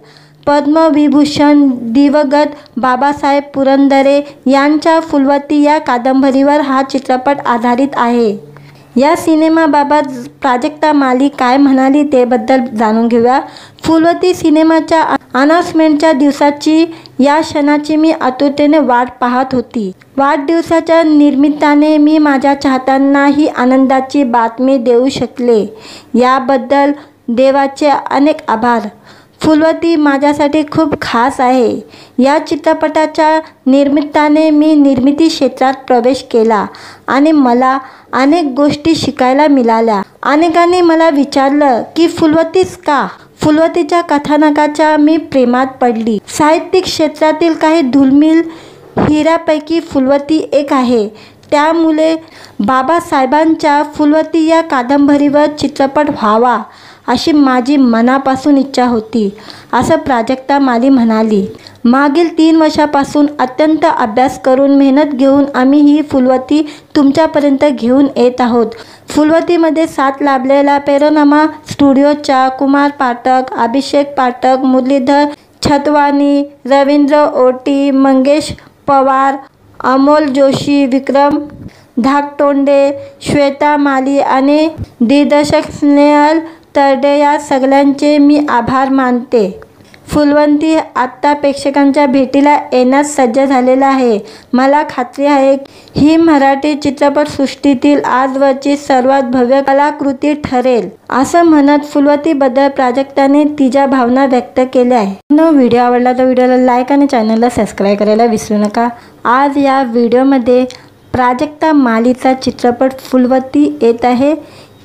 पद्मविभूषण दिवंगत बाबासाहेब पुरंदरे यांच्या फुलवती या कादंबरीवर हा चित्रपट आधारित आहे। या सिनेमाबाबत प्राजक्ता माली काय म्हणाली ते बद्दल जाणून घेऊया। फुलवती सिनेमाच्या अनाउन्समेंटच्या दिवसाची या क्षणाची मी आतुरतेने वाट पाहत होती। वाढदिवसाच्या निमित्ताने मी माझ्या चाहत्यांना ही आनंदाची बातमी देऊ शकले याबद्दल देवाचे अनेक आभार। फुलवती माझ्यासाठी खूप खास आहे। या चित्रपटाच्या निमित्ताने मी निर्मिती क्षेत्रात प्रवेश केला आणि मला अनेक गोष्टी शिकायला मिळाल्या। अनेकांनी मला विचारलं की फुलवतीच का? फुलवतीच्या कथानकाच्या मी प्रेमात पडली। साहित्यिक क्षेत्रातील काही दुर्मिळ हिऱ्यापैकी फुलवती एक आहे। त्यामुळे बाबासाहेबांच्या फुलवती या कादंबरीवर चित्रपट व्हावा अशी माझी मनापासून इच्छा होती, असं प्राजक्ता माली म्हणाली। मागील 3 वर्षापासून अत्यंत अभ्यास करून मेहनत घेऊन आम्ही ही फुलवती तुमच्यापर्यंत घेऊन येत आहोत। फुलवतीमध्ये साथ लाभलेला पॅनोरमा स्टुडिओच्या कुमार पाठक, अभिषेक पाठक, मुरलीधर छतवानी, रवींद्र ओटी, मंगेश पवार, अमोल जोशी, विक्रम धाकटोंडे, श्वेता माली आणि दिग्दर्शक स्नेहल तरडे या सगळ्यांचे मी आभार मानते। फुलवती आत्ता प्रेक्षकांच्या भेटीला येण्यास सज्ज झालेला आहे। मला खात्री आहे ही मराठी चित्रपटसृष्टीतील आजवरची सर्वात भव्य कलाकृती ठरेल, असं म्हणत फुलवतीबद्दल प्राजक्ताने तिच्या भावना व्यक्त केल्या आहे। व्हिडिओ आवडला तर व्हिडिओला लाईक आणि चॅनलला सबस्क्राईब करायला विसरू नका। आज या व्हिडिओमध्ये प्राजक्ता मालीचा चित्रपट फुलवती येत आहे।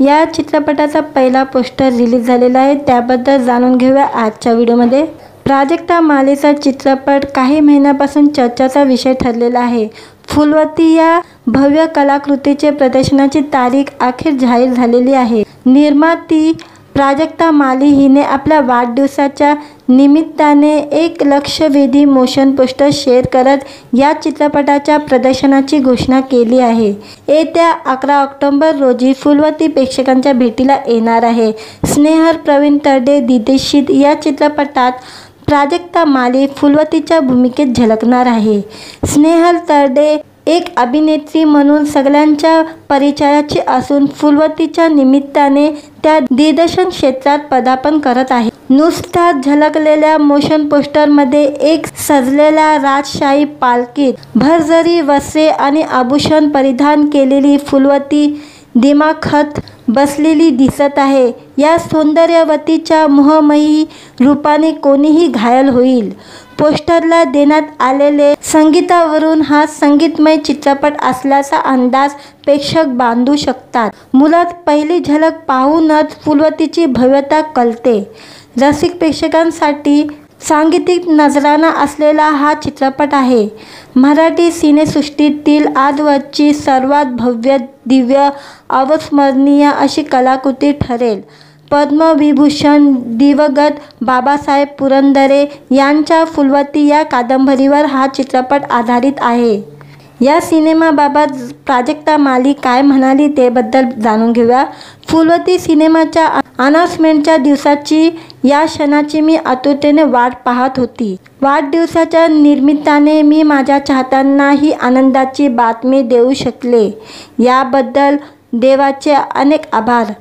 या चित्रपटाचा पहिला पोस्टर रिलीज झालेला आहे, त्याबद्दल जाणून घेऊया आजच्या व्हिडिओमध्ये। प्राजक्ता मालीचा चित्रपट काही महिन्यापासून चर्चेचा विषय ठरलेला आहे। फुलवती या भव्य कलाकृतीचे प्रदर्शनाची तारीख अखेर जाहीर झालेली आहे। निर्माती प्राजक्ता माली हिने आपल्या वाढदिवसाच्या निमित्ताने एक लक्षवेधी मोशन पोस्टर शेअर करत या चित्रपटाच्या प्रदर्शनाची घोषणा केली आहे। येत्या 11 ऑक्टोबर रोजी फुलवती प्रेक्षकांच्या भेटीला येणार आहे। स्नेहल प्रवीण तरडे दिग्दर्शित या चित्रपटात प्राजक्ता माली फुलवतीच्या भूमिकेत झलकणार आहे। स्नेहल तरडे एक अभिनेत्री म्हणून सगळ्यांच्या परिचयाची असून फुलवतीच्या निमित्ताने त्या दिग्दर्शन क्षेत्रात पदार्पण करत आहे। नुकताच झलकलेल्या मोशन पोस्टरमध्ये एक सजलेल्या राजशाही पालखीत भरजरी वस्त्रे आणि आभूषण परिधान केलेली फुलवती दिमाखात बसलेली दिसत आहे। या सौंदर्यवतीच्या मोहमयी रूपाने कोणीही घायल होईल। पोस्टरला देण्यात आलेले संगीतावरून हा संगीतमय चित्रपट असल्याचा अंदाज प्रेक्षक बांधू शकतात। मुळात पहिली झलक पाहूनच फुलवतीची भव्यता कळते। रसिक प्रेक्षकांसाठी सांगीतिक नजराणा असलेला हा चित्रपट आहे। मराठी सिनेसृष्टीतील आजवरची सर्वात भव्य, दिव्य, अविस्मरणीय अशी कलाकृती ठरेल। पद्मविभूषण दिवंगत बाबासाहेब पुरंदरे यांच्या फुलवती या कादंबरीवर हा चित्रपट आधारित आहे। या सिनेमाबाबत प्राजक्ता माली काय म्हणाली ते बद्दल जाणून घेऊया। फुलवती सिनेमाच्या अनाउन्समेंटच्या दिवसाची या क्षणाची मी आतुरतेने वाट पाहत होती। वाढदिवसाच्या निमित्ताने मी माझ्या चाहत्यांना ही आनंदाची बातमी देऊ शकले याबद्दल देवाचे अनेक आभार।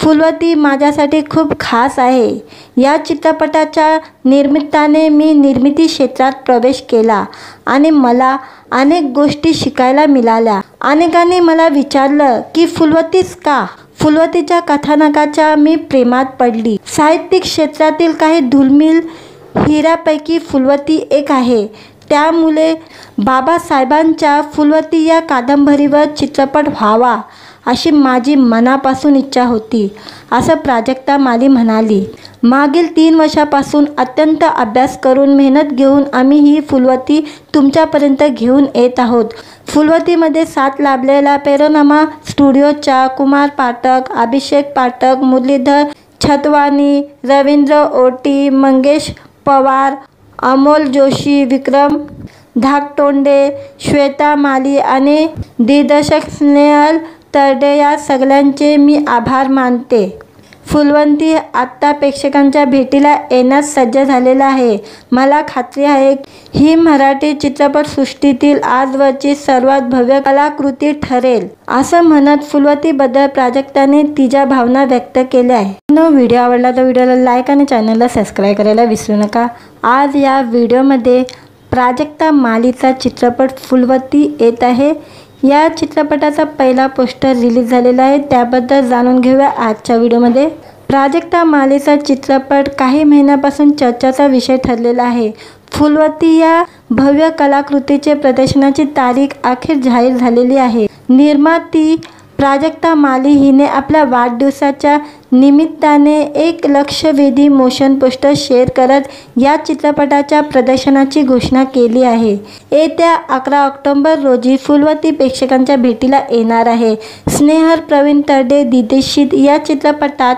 फुलवती माझ्यासाठी खूप खास आहे। या चित्रपटाच्या निमित्ताने मी निर्मिती क्षेत्रात प्रवेश केला आणि मला अनेक गोष्टी शिकायला मिळाल्या। अनेकांनी मला विचारलं की फुलवतीच का? फुलवतीच्या कथानकाच्या मी प्रेमात पडली। साहित्यिक क्षेत्रातील काही दुर्मिळ हिऱ्यापैकी फुलवती एक आहे। त्यामुळे बाबासाहेबांच्या फुलवती या कादंबरीवर चित्रपट व्हावा अशी माझी मनापासून इच्छा होती, असं प्राजक्ता माली म्हणाली। मागील 3 वर्षापासून अत्यंत अभ्यास करून मेहनत घेऊन आम्ही ही फुलवती तुमच्यापर्यंत घेऊन येत आहोत। फुलवतीमध्ये साथ लाभलेला पॅनोरमा स्टुडिओच्या कुमार पाठक, अभिषेक पाठक, मुरलीधर छतवानी, रवींद्र ओटी, मंगेश पवार, अमोल जोशी, विक्रम धाकटोंडे, श्वेता माली आणि दिग्दर्शक स्नेहल तरडे या सगळ्यांचे मी आभार मानते। फुलवंती आत्ता प्रेक्षकांच्या भेटीला येण्यास सज्ज झालेला आहे। मला खात्री आहे ही मराठी चित्रपटसृष्टीतील आजवरची सर्वात भव्य कलाकृती ठरेल, असं म्हणत फुलवतीबद्दल प्राजक्ताने तिच्या भावना व्यक्त केल्या आहे। व्हिडिओ आवडला तर व्हिडिओला लाईक आणि चॅनलला सबस्क्राईब करायला विसरू नका। आज या व्हिडिओमध्ये प्राजक्ता मालीचा चित्रपट फुलवती येत आहे। या चित्रपटाचा पहिला पोस्टर रिलीज झालेला आहे, त्याबद्दल जाणून घेऊया आजच्या व्हिडिओमध्ये। प्राजक्ता मालीचा चित्रपट काही महिन्यापासून चर्चेचा विषय ठरलेला आहे। फुलवती या भव्य कलाकृतीचे प्रदर्शनाची तारीख अखेर जाहीर झालेली आहे। निर्माती प्राजक्ता माली हिने आपल्या वाढदिवसाच्या निमित्ताने एक लक्षवेधी मोशन पोस्टर शेअर करत या चित्रपटाच्या प्रदर्शनाची घोषणा केली आहे। येत्या 11 ऑक्टोबर रोजी फुलवती प्रेक्षकांच्या भेटीला येणार आहे। स्नेहल प्रवीण तरडे दिग्दर्शित या चित्रपटात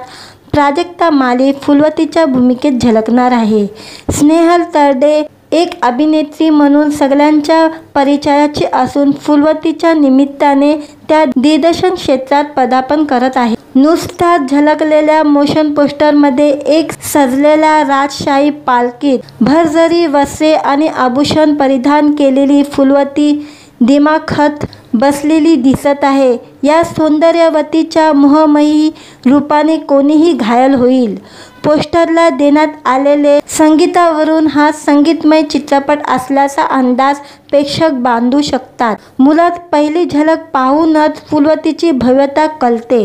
प्राजक्ता माली फुलवतीच्या भूमिकेत झलकणार आहे। स्नेहल तरडे एक अभिनेत्री म्हणून सगळ्यांच्या परिचयाची असून फुलवतीच्या निमित्ताने त्या दिग्दर्शन क्षेत्रात पदार्पण करत आहे। नुकताच झलकलेल्या मोशन पोस्टरमध्ये एक सजलेल्या राजशाही पालखीत भरजरी वस्त्रे आणि आभूषण परिधान केलेली फुलवती दिमाखत बसलेली दिसत आहे। या सौंदर्यवतीच्या मोहमयी रूपाने कोणीही घायल होईल। पोस्टरला देण्यात आलेले संगीतावरून हा संगीतमय चित्रपट असल्याचा अंदाज प्रेक्षक बांधू शकतात। मुळात पहिली झलक पाहूनच फुलवतीची भव्यता कळते।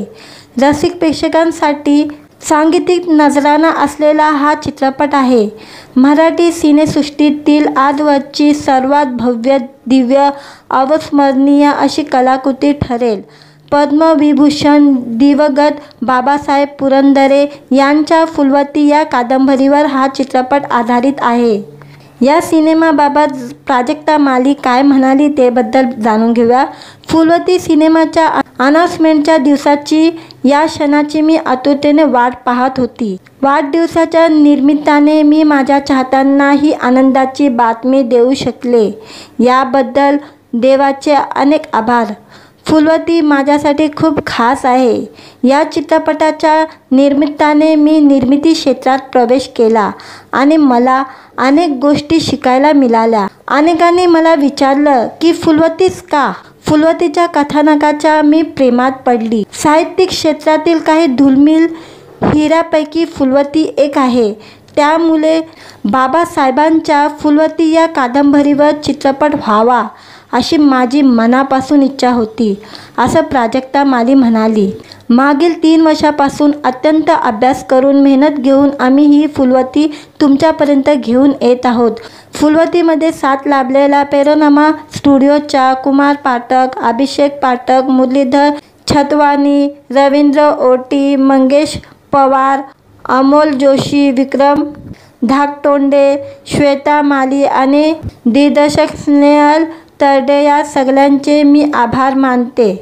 रसिक प्रेक्षकांसाठी सांगीतिक नजराणा असलेला हा चित्रपट आहे। मराठी सिनेसृष्टीतील आजवरची सर्वात भव्य, दिव्य, अविस्मरणीय अशी कलाकृती ठरेल। पद्मविभूषण दिवंगत बाबासाहेब पुरंदरे यांच्या फुलवती या कादंबरीवर हा चित्रपट आधारित आहे। या सिनेमाबाबत प्राजक्ता माली काय म्हणाली ते बद्दल जाणून घेऊया। फुलवती सिनेमाच्या अनाउन्समेंटच्या दिवसाची या क्षणाची मी आतुरतेने वाट पाहत होती। वाढदिवसाच्या निमित्ताने मी माझ्या चाहत्यांना ही आनंदाची बातमी देऊ शकले, याबद्दल देवाचे अनेक आभार। फुलवती माझ्यासाठी खूप खास आहे। या चित्रपटाच्या निमित्ताने मी निर्मिती क्षेत्रात प्रवेश केला आणि मला अनेक गोष्टी शिकायला मिळाल्या। अनेकांनी मला विचारलं की फुलवतीच का? फुलवतीच्या कथानकाच्या मी प्रेमात पडली। साहित्यिक क्षेत्रातील काही दुर्मिळ हिऱ्यापैकी फुलवती एक आहे। त्यामुळे बाबासाहेबांच्या फुलवती या कादंबरीवर चित्रपट व्हावा अशी माझी मनापासून इच्छा होती, असं प्राजक्ता माली म्हणाली। मागील 3 वर्षापासून अत्यंत अभ्यास करून मेहनत घेऊन आम्ही ही फुलवती तुमच्यापर्यंत घेऊन येत आहोत। फुलवतीमध्ये साथ लाभलेला पेनोरमा स्टुडिओच्या कुमार पाठक, अभिषेक पाठक, मुरलीधर छतवानी, रवींद्र ओटी, मंगेश पवार, अमोल जोशी, विक्रम धाकटोंडे, श्वेता माली आणि दिग्दर्शक स्नेहल तरडे या सगळ्यांचे मी आभार मानते।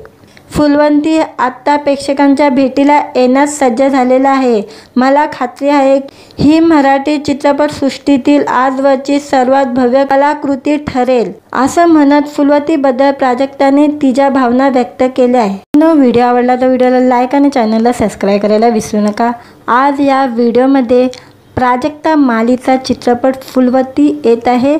फुलवती आत्ता प्रेक्षकांच्या भेटीला येण्यास सज्ज झालेला आहे। मला खात्री आहे ही मराठी चित्रपटसृष्टीतील आजवरची सर्वात भव्य कलाकृती ठरेल, असं म्हणत फुलवतीबद्दल प्राजक्ताने तिच्या भावना व्यक्त केल्या आहे। व्हिडिओ आवडला तर व्हिडिओला लाईक आणि चॅनलला सबस्क्राईब करायला विसरू नका। आज या व्हिडिओमध्ये प्राजक्ता मालीचा चित्रपट फुलवती येत आहे।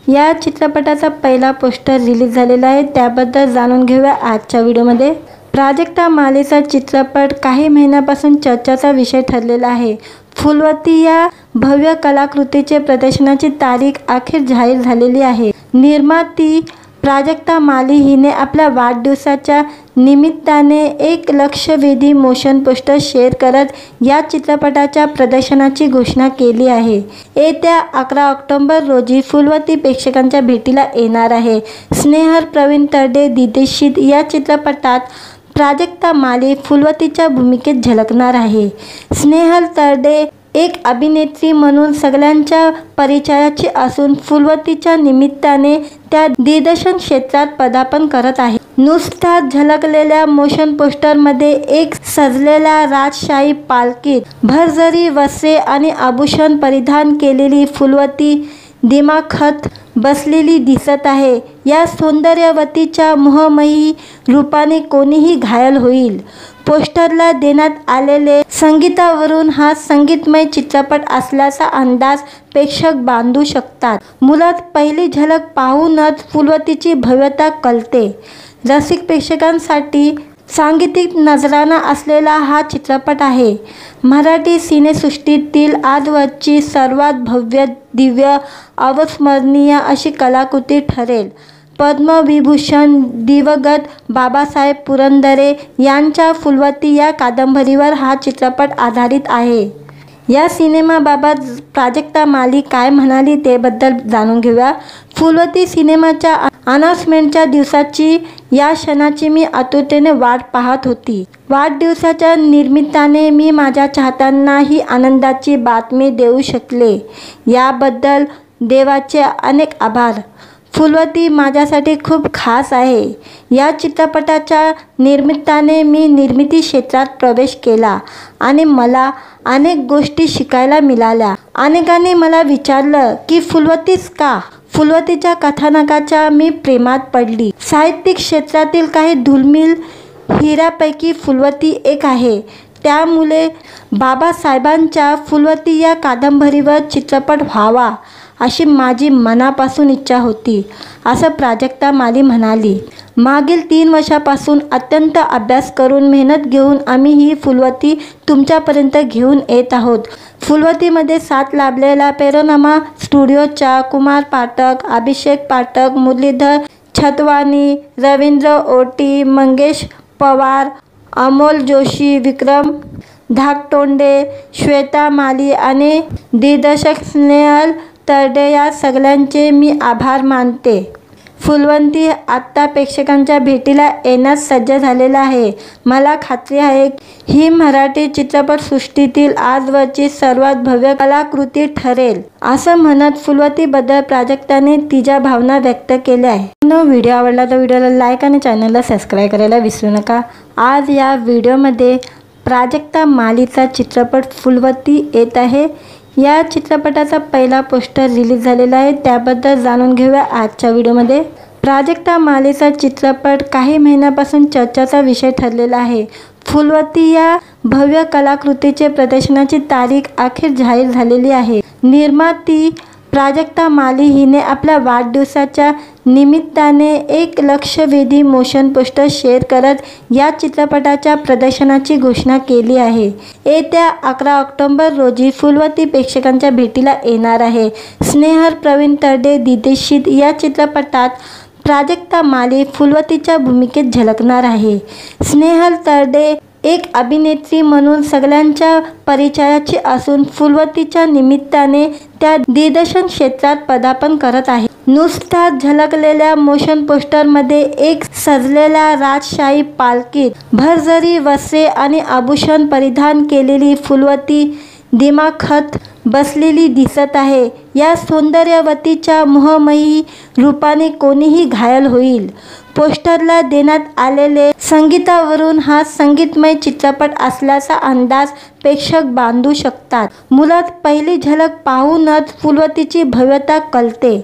या चित्रपटाचा पहिला पोस्टर रिलीज झालेला आहे, त्याबद्दल जाणून घेऊया आजच्या व्हिडिओमध्ये। प्राजक्ता मालीचा चित्रपट काही महिन्यापासून चर्चेचा विषय ठरलेला आहे। फुलवती या भव्य कलाकृतीचे प्रदर्शनाची तारीख अखेर जाहीर झालेली आहे। निर्माती प्राजक्ता माली हिने आपल्या वाढदिवसाच्या निमित्ताने एक लक्षवेधी मोशन पोस्टर शेअर करत या चित्रपटाच्या प्रदर्शनाची घोषणा केली आहे। येत्या 11 ऑक्टोबर रोजी फुलवती प्रेक्षकांच्या भेटीला येणार आहे। स्नेहल प्रवीण तरडे दिग्दर्शित या चित्रपटात प्राजक्ता माली फुलवतीच्या भूमिकेत झलकणार आहे। स्नेहल तरडे एक अभिनेत्री म्हणून सगळ्यांच्या परिचयाची असून फुलवतीच्या निमित्ताने त्या दिग्दर्शन क्षेत्रात पदार्पण करत आहे। नुकताच झलकलेल्या मोशन पोस्टरमध्ये एक सजलेल्या राजशाही पालखीत भरजरी वस्त्रे आणि आभूषण परिधान केलेली फुलवती दिमाखत बसलेली दिसत आहे। या सौंदर्यवतीच्या मोहमयी रूपाने कोणीही घायल होईल। पोस्टरला देण्यात आलेले संगीतावरून हा संगीतमय चित्रपट असल्याचा अंदाज प्रेक्षक बांधू शकतात. मुळात पहिली झलक पाहूनच फुलवतीची भव्यता कळते. रसिक प्रेक्षकांसाठी सांगीतिक नजराणा असलेला हा चित्रपट आहे. मराठी सिनेसृष्टीतील आजवरची सर्वात भव्य, दिव्य, अविस्मरणीय अशी कलाकृती ठरेल. पद्मविभूषण दिवंगत बाबासाहेब पुरंदरे यांच्या फुलवती या कादंबरीवर हा चित्रपट आधारित आहे. या सिनेमाबाबत प्राजक्ता माली काय म्हणाली ते बद्दल जाणून घेऊया. फुलवती सिनेमाच्या अनाउन्समेंटच्या दिवसाची, या क्षणाची मी आतुरतेने वाट पाहत होती. वाढदिवसाच्या निमित्ताने मी माझ्या चाहत्यांना ही आनंदाची बातमी देऊ शकले, याबद्दल देवाचे अनेक आभार. फुलवती माझ्यासाठी खूप खास आहे. या चित्रपटाच्या निमित्ताने मी निर्मिती क्षेत्रात प्रवेश केला आणि मला अनेक गोष्टी शिकायला मिळाल्या. अनेकांनी मला विचारलं की फुलवतीच का? फुलवतीच्या कथानकाच्या मी प्रेमात पडली. साहित्यिक क्षेत्रातील काही दुर्मिळ हिऱ्यापैकी फुलवती एक आहे. त्यामुळे बाबासाहेबांच्या फुलवती या कादंबरीवर चित्रपट व्हावा अशी माझी मनापासून इच्छा होती, असं प्राजक्ता माली म्हणाली. मागील 3 वर्षापासून अत्यंत अभ्यास करून मेहनत घेऊन आम्ही ही फुलवती तुमच्यापर्यंत घेऊन येत आहोत. फुलवतीमध्ये साथ लाभलेला पॅनोरमा स्टुडिओच्या कुमार पाठक, अभिषेक पाठक, मुरलीधर छतवानी, रवींद्र ओटी, मंगेश पवार, अमोल जोशी, विक्रम धाकटोंडे, श्वेता माली आणि दिग्दर्शक स्नेहल तरडे या सगळ्यांचे मी आभार मानते. फुलवती आत्ता प्रेक्षकांच्या भेटीला येण्यास सज्ज झालेला आहे. मला खात्री आहे ही मराठी चित्रपटसृष्टीतील आजवरची सर्वात भव्य कलाकृती ठरेल, असं म्हणत फुलवतीबद्दल प्राजक्ताने तिच्या भावना व्यक्त केल्या आहे. व्हिडिओ आवडला तर व्हिडिओला लाईक आणि चॅनलला सबस्क्राईब करायला विसरू नका. आज या व्हिडिओमध्ये प्राजक्ता मालीचा चित्रपट फुलवती येत आहे. या चित्रपटाचा पहिला पोस्टर रिलीज झालेला आहे, त्याबद्दल जाणून घेऊया आजच्या व्हिडिओमध्ये. प्राजक्ता मालीचा चित्रपट काही महिन्यापासून चर्चेचा विषय ठरलेला आहे. फुलवती या भव्य कलाकृतीचे प्रदर्शनाची तारीख अखेर जाहीर झालेली आहे. निर्माती प्राजक्ता माली हिने आपल्या वाढदिवसाच्या निमित्ताने एक लक्षवेधी मोशन पोस्टर शेअर करत या चित्रपटाच्या प्रदर्शनाची घोषणा केली आहे. येत्या 11 ऑक्टोबर रोजी फुलवती प्रेक्षकांच्या भेटीला येणार आहे. स्नेहल प्रवीण तरडे दिग्दर्शित या चित्रपटात प्राजक्ता माली फुलवतीच्या भूमिकेत झलकणार आहे. स्नेहल तरडे एक अभिनेत्री म्हणून सगळ्यांच्या परिचयाची असून फुलवतीच्या निमित्ताने त्या दिग्दर्शन क्षेत्रात पदार्पण करत आहे. नुकताच झलकलेल्या मोशन पोस्टरमध्ये एक सजलेल्या राजशाही पालखीत भरजरी वस्त्रे आणि आभूषण परिधान केलेली फुलवती दिमाखात बसलेली दिसत आहे. या सौंदर्यवतीच्या मोहमयी रूपाने कोणीही घायल होईल. पोस्टरला देण्यात आलेले संगीतावरून हा संगीतमय चित्रपट असल्याचा अंदाज प्रेक्षक बांधू शकतात. मुळात पहिली झलक पाहूनच फुलवतीची भव्यता कळते.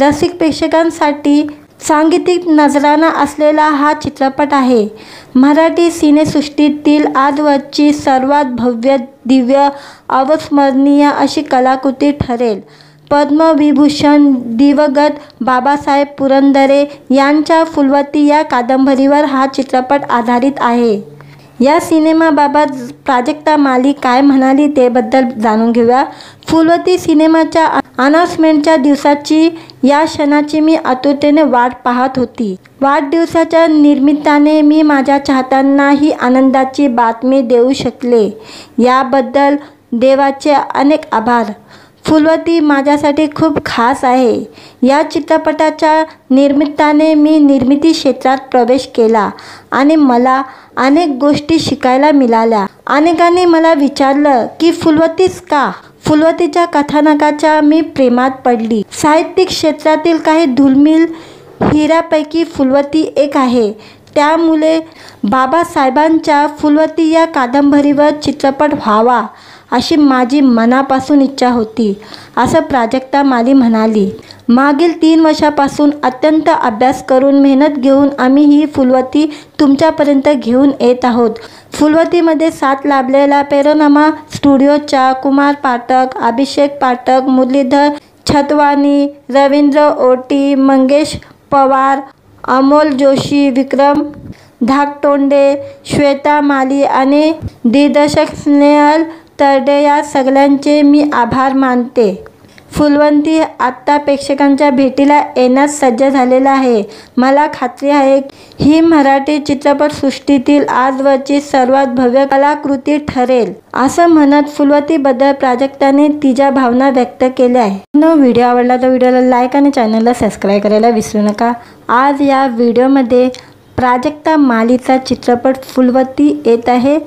रसिक प्रेक्षकांसाठी सांगीतिक नजराणा असलेला हा चित्रपट आहे. मराठी सिनेसृष्टीतील आजवरची सर्वात भव्य, दिव्य, अविस्मरणीय अशी कलाकृती ठरेल. पद्मविभूषण दिवंगत बाबासाहेब पुरंदरे यांच्या फुलवती या कादंबरीवर हा चित्रपट आधारित आहे. या सिनेमाबाबत प्राजक्ता माली काय म्हणाली ते बद्दल जाणून घेऊया. फुलवती सिनेमाच्या अनाउन्समेंटच्या दिवसाची, या क्षणाची मी आतुरतेने वाट पाहत होती. वाढदिवसाच्या निमित्ताने मी माझ्या चाहत्यांना ही आनंदाची बातमी देऊ शकले, याबद्दल देवाचे अनेक आभार. फुलवती माझ्यासाठी खूप खास आहे. या चित्रपटाच्या निमित्ताने मी निर्मिती क्षेत्रात प्रवेश केला आणि मला अनेक गोष्टी शिकायला मिळाल्या. अनेकांनी मला विचारलं की फुलवतीच का? फुलवतीच्या कथानकाच्या मी प्रेमात पडली. साहित्यिक क्षेत्रातील काही दुर्मिळ हिऱ्यापैकी फुलवती एक आहे. त्यामुळे बाबासाहेबांच्या फुलवती या कादंबरीवर चित्रपट व्हावा अशी माझी मनापासून इच्छा होती, असं प्राजक्ता माली म्हणाली. मागील 3 वर्षापासून अत्यंत अभ्यास करून मेहनत घेऊन आम्ही ही फुलवती तुमच्यापर्यंत घेऊन येत आहोत. फुलवतीमध्ये साथ लाभलेला पेरोनामा स्टुडिओच्या कुमार पाठक, अभिषेक पाठक, मुरलीधर छतवानी, रवींद्र ओटी, मंगेश पवार, अमोल जोशी, विक्रम धाकटोंडे, श्वेता माली आणि दिग्दर्शक स्नेहल तरडे या सगळ्यांचे मी आभार मानते. फुलवती आत्ता प्रेक्षकांच्या भेटीला येण्यास सज्ज झालेला आहे. मला खात्री आहे ही मराठी चित्रपटसृष्टीतील आजवरची सर्वात भव्य कलाकृती ठरेल, असं म्हणत फुलवतीबद्दल प्राजक्ताने तिच्या भावना व्यक्त केल्या आहे. व्हिडिओ आवडला तर व्हिडिओला लाईक आणि चॅनलला सबस्क्राईब करायला विसरू नका. आज या व्हिडिओमध्ये प्राजक्ता मालीचा चित्रपट फुलवती येत आहे.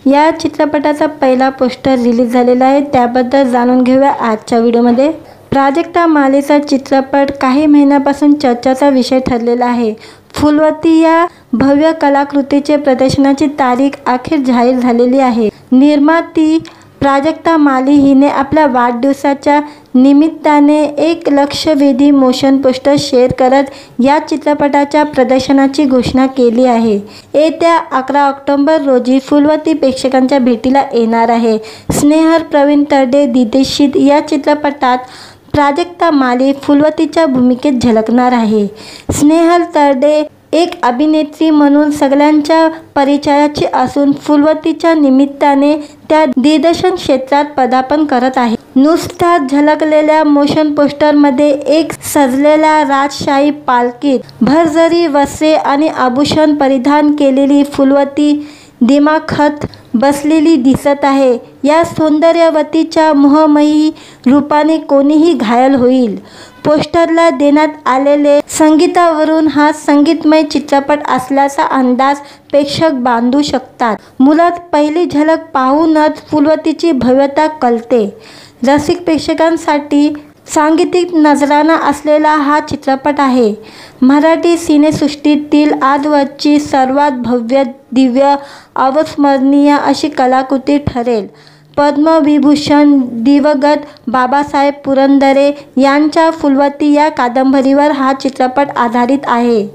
या चित्रपटाचा पहिला पोस्टर रिलीज झालेला आहे, त्याबद्दल जाणून घेऊया आजच्या व्हिडिओमध्ये. प्राजक्ता मालीचा चित्रपट काही महिन्यापासून चर्चेचा विषय ठरलेला आहे. फुलवती या भव्य कलाकृतीचे प्रदर्शनाची तारीख अखेर जाहीर झालेली आहे. निर्माती प्राजक्ता माली हिने आपल्या वाढदिवसाच्या निमित्ताने एक लक्षवेधी मोशन पोस्टर शेअर करत या चित्रपटाच्या प्रदर्शनाची घोषणा केली आहे. येत्या 11 ऑक्टोबर रोजी फुलवती प्रेक्षकांच्या भेटीला येणार आहे. स्नेहल प्रवीण तरडे दिग्दर्शित या चित्रपटात प्राजक्ता माली फुलवतीच्या भूमिकेत झलकणार आहे. स्नेहल तरडे एक अभिनेत्री म्हणून सगळ्यांच्या परिचयाची असून फुलवतीच्या निमित्ताने त्या दिग्दर्शन क्षेत्रात पदार्पण करत आहे. नुकताच झलकलेल्या मोशन पोस्टरमध्ये एक सजलेल्या राजशाही पालखीत भरजरी वस्त्रे आणि आभूषण परिधान केलेली फुलवती दिमाखात बसलेली दिसत आहे. या सौंदर्यवतीच्या मोहमयी रूपाने कोणीही घायल होईल. पोस्टरला देण्यात आलेले संगीतावरून हा संगीतमय चित्रपट असल्याचा अंदाज प्रेक्षक बांधू शकतात. मुळात पहिली झलक पाहूनच फुलवतीची भव्यता कळते. रसिक प्रेक्षकांसाठी सांगीतिक नजराणा असलेला हा चित्रपट आहे. मराठी सिनेसृष्टीतील आजवरची सर्वात भव्य, दिव्य, अविस्मरणीय अशी कलाकृती ठरेल. पद्मविभूषण दिवंगत बाबासाहेब पुरंदरे यांच्या फुलवती या कादंबरीवर हा चित्रपट आधारित आहे.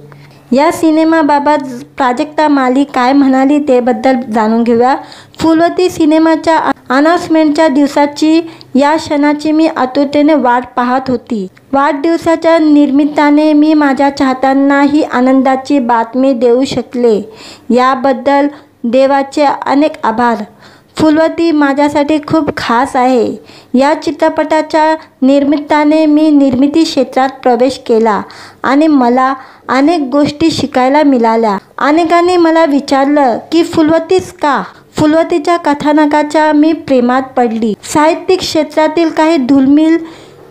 या सिनेमाबाबत प्राजक्ता माली काय म्हणाली ते बद्दल जाणून घेऊया. फुलवती सिनेमाच्या अनाउन्समेंटच्या दिवसाची या क्षणाची मी आतुरतेने वाट पाहत होती. वाढदिवसाच्या निमित्ताने मी माझ्या चाहत्यांना ही आनंदाची बातमी देऊ शकले, याबद्दल देवाचे अनेक आभार. फुलवती माझ्यासाठी खूप खास आहे. या चित्रपटाच्या निमित्ताने मी निर्मिती क्षेत्रात प्रवेश केला आणि मला अनेक गोष्टी शिकायला मिळाल्या. अनेकांनी मला विचारलं की फुलवतीच का? फुलवतीच्या कथानकाच्या मी प्रेमात पडली. साहित्यिक क्षेत्रातील काही दुर्मिळ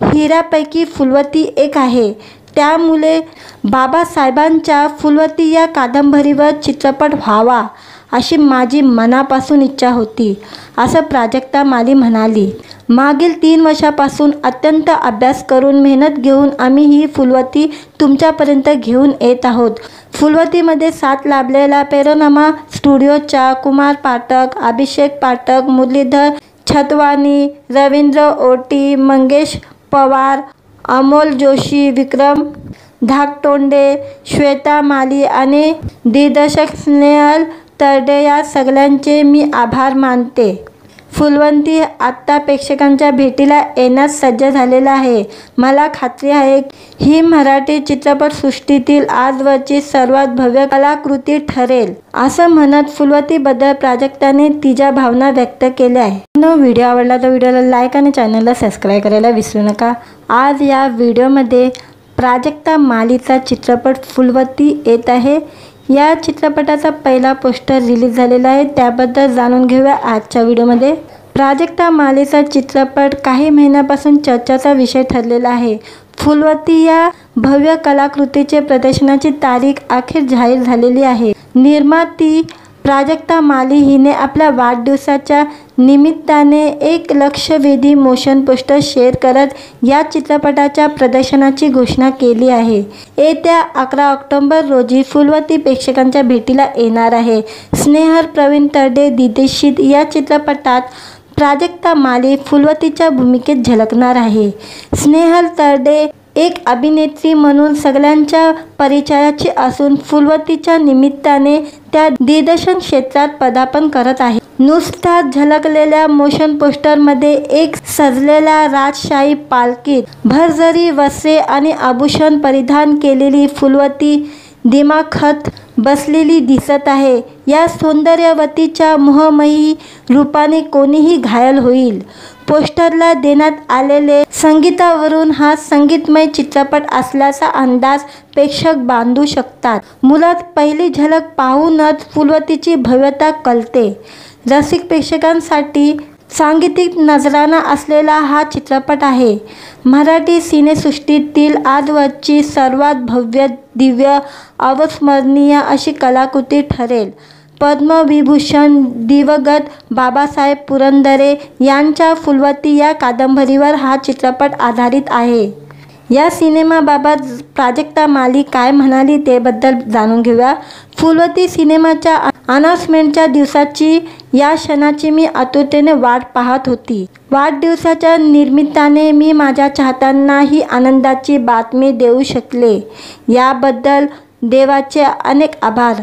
हिऱ्यापैकी फुलवती एक आहे. त्यामुळे बाबासाहेबांच्या फुलवती या कादंबरीवर चित्रपट व्हावा अशी माझी मनापासून इच्छा होती, असं प्राजक्ता माली म्हणाली. मागील 3 वर्षापासून अत्यंत अभ्यास करून मेहनत घेऊन आम्ही ही फुलवती तुमच्यापर्यंत घेऊन येत आहोत. फुलवतीमध्ये साथ लाभलेला पेरोनामा स्टुडिओच्या कुमार पाठक, अभिषेक पाठक, मुरलीधर छतवानी, रवींद्र ओटी, मंगेश पवार, अमोल जोशी, विक्रम धाकटोंडे, श्वेता माली आणि दिग्दर्शक स्नेहल तरडे या सगळ्यांचे मी आभार मानते. फुलवती आत्ता प्रेक्षकांच्या भेटीला येण्यास सज्ज झालेला आहे. मला खात्री आहे ही मराठी चित्रपटसृष्टीतील आजवरची सर्वात भव्य कलाकृती ठरेल, असं म्हणत फुलवतीबद्दल प्राजक्ताने तिच्या भावना व्यक्त केल्या आहे. व्हिडिओ आवडला तर व्हिडिओला लाईक आणि चॅनलला सबस्क्राईब करायला विसरू नका. आज या व्हिडिओमध्ये प्राजक्ता मालीचा चित्रपट फुलवती येत आहे. या चित्रपटाचा पहिला पोस्टर रिलीज झालेला आहे, त्याबद्दल जाणून घेऊया आजच्या व्हिडिओमध्ये. प्राजक्ता मालीचा चित्रपट काही महिन्यापासून चर्चेचा विषय ठरलेला आहे. फुलवती या भव्य कलाकृतीचे प्रदर्शनाची तारीख अखेर जाहीर झालेली आहे. निर्माती प्राजक्ता माली हिने आपल्या वाढदिवसाच्या निमित्ताने एक लक्षवेधी मोशन पोस्टर शेअर करत या चित्रपटाच्या प्रदर्शनाची घोषणा केली आहे. येत्या 11 ऑक्टोबर रोजी फुलवती प्रेक्षकांच्या भेटीला येणार आहे. स्नेहल प्रवीण तरडे दिग्दर्शित या चित्रपटात प्राजक्ता माली फुलवतीच्या भूमिकेत झलकणार आहे। स्नेहल तरडे एक अभिनेत्री म्हणून सगळ्यांच्या परिचयाची असून फुलवतीच्या निमित्ताने त्या दिग्दर्शन क्षेत्रात पदार्पण करत आहे। नुकताच झलकलेल्या मोशन पोस्टरमध्ये एक सजलेल्या राजशाही पालखीत भरजरी वस्त्रे आणि आभूषण परिधान केलेली फुलवती दिमाखात बसलेली दिसत आहे। या सौंदर्यवतीच्या मोहमयी रूपाने कोणीही घायल होईल। पोस्टरला देण्यात आलेले संगीतावरून हा संगीतमय चित्रपट असल्याचा अंदाज प्रेक्षक बांधू शकतात। मुळात पहिली झलक पाहूनच फुलवतीची भव्यता कळते। रसिक प्रेक्षकांसाठी सांगीतिक नजराणा असलेला हा चित्रपट आहे। मराठी सिनेसृष्टीतील आजवरची सर्वात भव्य, दिव्य, अविस्मरणीय अशी कलाकृती ठरेल। पद्मविभूषण दिवंगत बाबासाहेब पुरंदरे यांच्या फुलवती या कादंबरीवर हा चित्रपट आधारित आहे। या सिनेमाबाबत प्राजक्ता माली काय म्हणाली ते बद्दल जाणून घेऊया। फुलवती सिनेमाच्या अनाउन्समेंटच्या दिवसाची या क्षणाची मी आतुरतेने वाट पाहत होती। वाढदिवसाच्या निमित्ताने मी माझ्या चाहत्यांना ही आनंदाची बातमी देऊ शकले याबद्दल देवाचे अनेक आभार।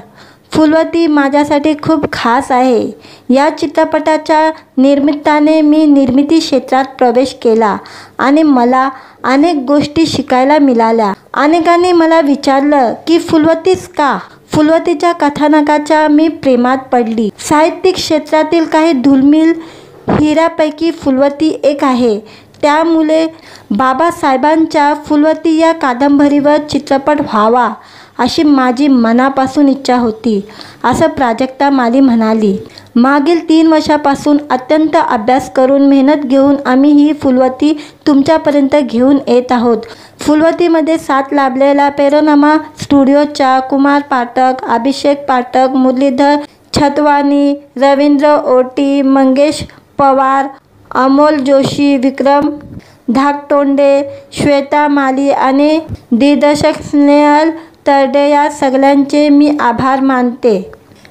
फुलवती माझ्यासाठी खूप खास आहे। या चित्रपटाच्या निमित्ताने मी निर्मिती क्षेत्रात प्रवेश केला आणि मला अनेक गोष्टी शिकायला मिळाल्या। अनेकांनी मला विचारलं की फुलवतीच का? फुलवतीच्या कथानकाच्या मी प्रेमात पडली। साहित्यिक क्षेत्रातील काही दुर्मिळ हिऱ्यापैकी फुलवती एक आहे। त्यामुळे बाबासाहेबांच्या फुलवती या कादंबरीवर चित्रपट व्हावा अशी माझी मनापासून इच्छा होती, असं प्राजक्ता माली म्हणाली। मागील 3 वर्षापासून अत्यंत अभ्यास करून मेहनत घेऊन आम्ही ही फुलवती तुमच्यापर्यंत घेऊन येत आहोत। फुलवतीमध्ये साथ लाभलेला पॅनोरमा स्टुडिओच्या कुमार पाठक, अभिषेक पाठक, मुरलीधर छतवानी, रवींद्र ओटी, मंगेश पवार, अमोल जोशी, विक्रम धाकटोंडे, श्वेता माली आणि दिग्दर्शक स्नेहल तरडे या सगळ्यांचे मी आभार मानते।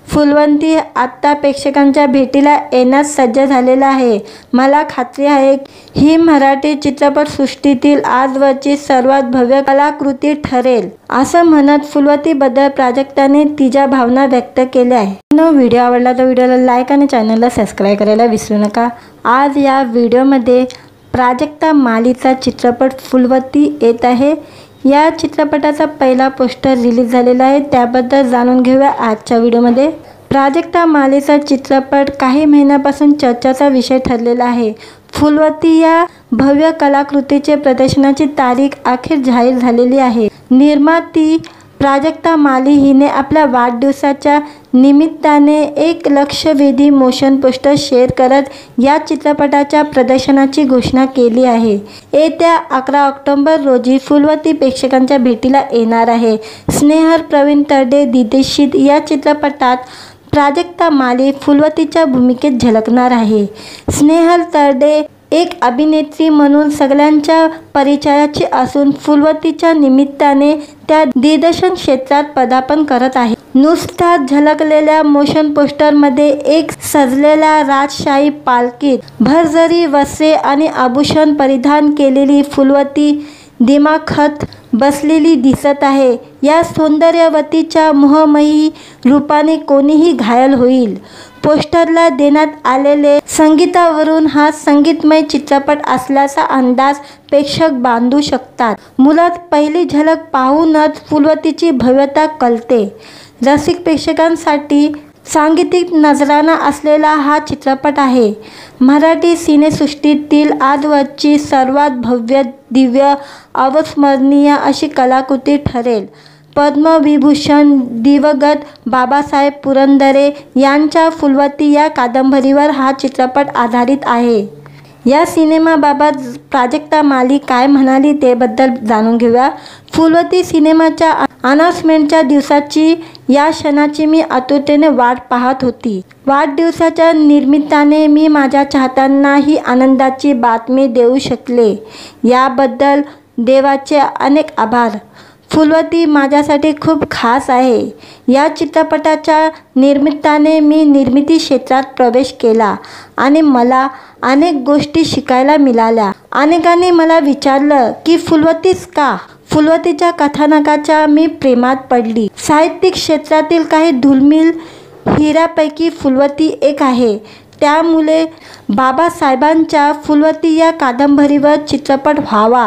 फुलवती आता प्रेक्षकांच्या भेटीला येण्यास सज्ज झालेला आहे। मला खात्री आहे ही मराठी चित्रपटसृष्टीतील आजवरची सर्वात भव्य कलाकृती ठरेल, असं म्हणत फुलवतीबद्दल प्राजक्ताने तिच्या भावना व्यक्त केल्या आहे। व्हिडिओ आवडला तर व्हिडिओला लाईक आणि चॅनलला सबस्क्राईब करायला विसरू नका। आज या व्हिडिओमध्ये प्राजक्ता मालीचा चित्रपट फुलवती येत आहे। या चित्रपटाचा पहिला पोस्टर रिलीज झालेला आहे, त्याबद्दल जाणून घेऊया आजच्या व्हिडिओमध्ये। प्राजक्ता मालीचा चित्रपट काही महिन्यापासून चर्चेचा विषय ठरलेला आहे। फुलवती या भव्य कलाकृतीचे प्रदर्शनाची तारीख अखेर जाहीर झालेली आहे। निर्माती प्राजक्ता माली हिने आपल्या वाढदिवसाच्या निमित्ताने एक लक्षवेधी मोशन पोस्टर शेअर करत या चित्रपटाच्या प्रदर्शनाची घोषणा केली आहे। येत्या 11 ऑक्टोबर रोजी फुलवती प्रेक्षकांच्या भेटीला येणार आहे। स्नेहल प्रवीण तरडे दिग्दर्शित या चित्रपटात प्राजक्ता माली फुलवतीच्या भूमिकेत झलकणार आहे। स्नेहल तरडे एक अभिनेत्री म्हणून सगळ्यांच्या परिचयाची असून फुलवतीच्या निमित्ताने त्या दिग्दर्शन क्षेत्रात पदार्पण करत आहे। नुकताच झलकलेल्या मोशन पोस्टरमध्ये एक सजलेल्या राजशाही पालखीत भरजरी वस्त्रे आणि आभूषण परिधान केलेली फुलवती दिमाखात बसलेली दिसत आहे। या सौंदर्यवतीच्या मोहमयी रूपाने कोणीही घायल होईल। पोस्टरला देण्यात आलेले संगीतावरून हा संगीतमय चित्रपट असल्याचा अंदाज प्रेक्षक बांधू शकतात। मुळात पहिली झलक पाहूनच फुलवतीची भव्यता कळते। रसिक प्रेक्षकांसाठी सांगीतिक नजराणा असलेला हा चित्रपट आहे। मराठी सिनेसृष्टीतील आजवरची सर्वात भव्य, दिव्य, अविस्मरणीय अशी कलाकृती ठरेल। पद्मविभूषण दिवंगत बाबासाहेब पुरंदरे यांच्या फुलवती या कादंबरीवर हा चित्रपट आधारित आहे। या सिनेमाबाबत प्राजक्ता माली काय म्हणाली ते बद्दल जाणून घेऊया। फुलवती सिनेमाच्या अनाउन्समेंटच्या दिवसाची या क्षणाची मी आतुरतेने वाट पाहत होती। वाढदिवसाच्या निमित्ताने मी माझ्या चाहत्यांना ही आनंदाची बातमी देऊ शकले याबद्दल देवाचे अनेक आभार। फुलवती माझ्यासाठी खूप खास आहे. या चित्रपटाच्या निमित्ताने मी निर्मिती क्षेत्रात प्रवेश केला आणि मला अनेक गोष्टी शिकायला मिळाल्या. अनेकांनी मला विचारलं की फुलवतीच का? फुलवतीच्या कथानकाच्या मी प्रेमात पडली. साहित्यिक क्षेत्रातील काही दुर्मिळ हिऱ्यापैकी फुलवती एक आहे. त्यामुळे बाबासाहेबांच्या फुलवती या कादंबरीवर चित्रपट व्हावा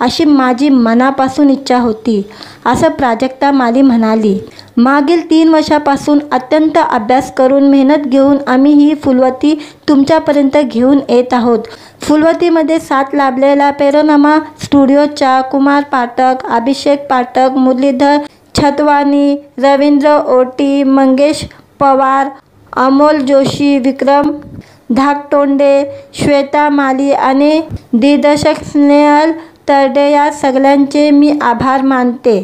अशी माझी मनापासून इच्छा होती, असं प्राजक्ता माली म्हणाली. मागील 3 वर्षापासून अत्यंत अभ्यास करून मेहनत घेऊन आम्ही ही फुलवती तुमच्यापर्यंत घेऊन येत आहोत. फुलवतीमध्ये साथ लाभलेला पेरोनामा स्टुडिओच्या कुमार पाठक, अभिषेक पाठक, मुरलीधर छतवानी, रवींद्र ओटी, मंगेश पवार, अमोल जोशी, विक्रम धाकटोंडे, श्वेता माली आणि दिग्दर्शक स्नेहल तरडे या सगळ्यांचे मी आभार मानते.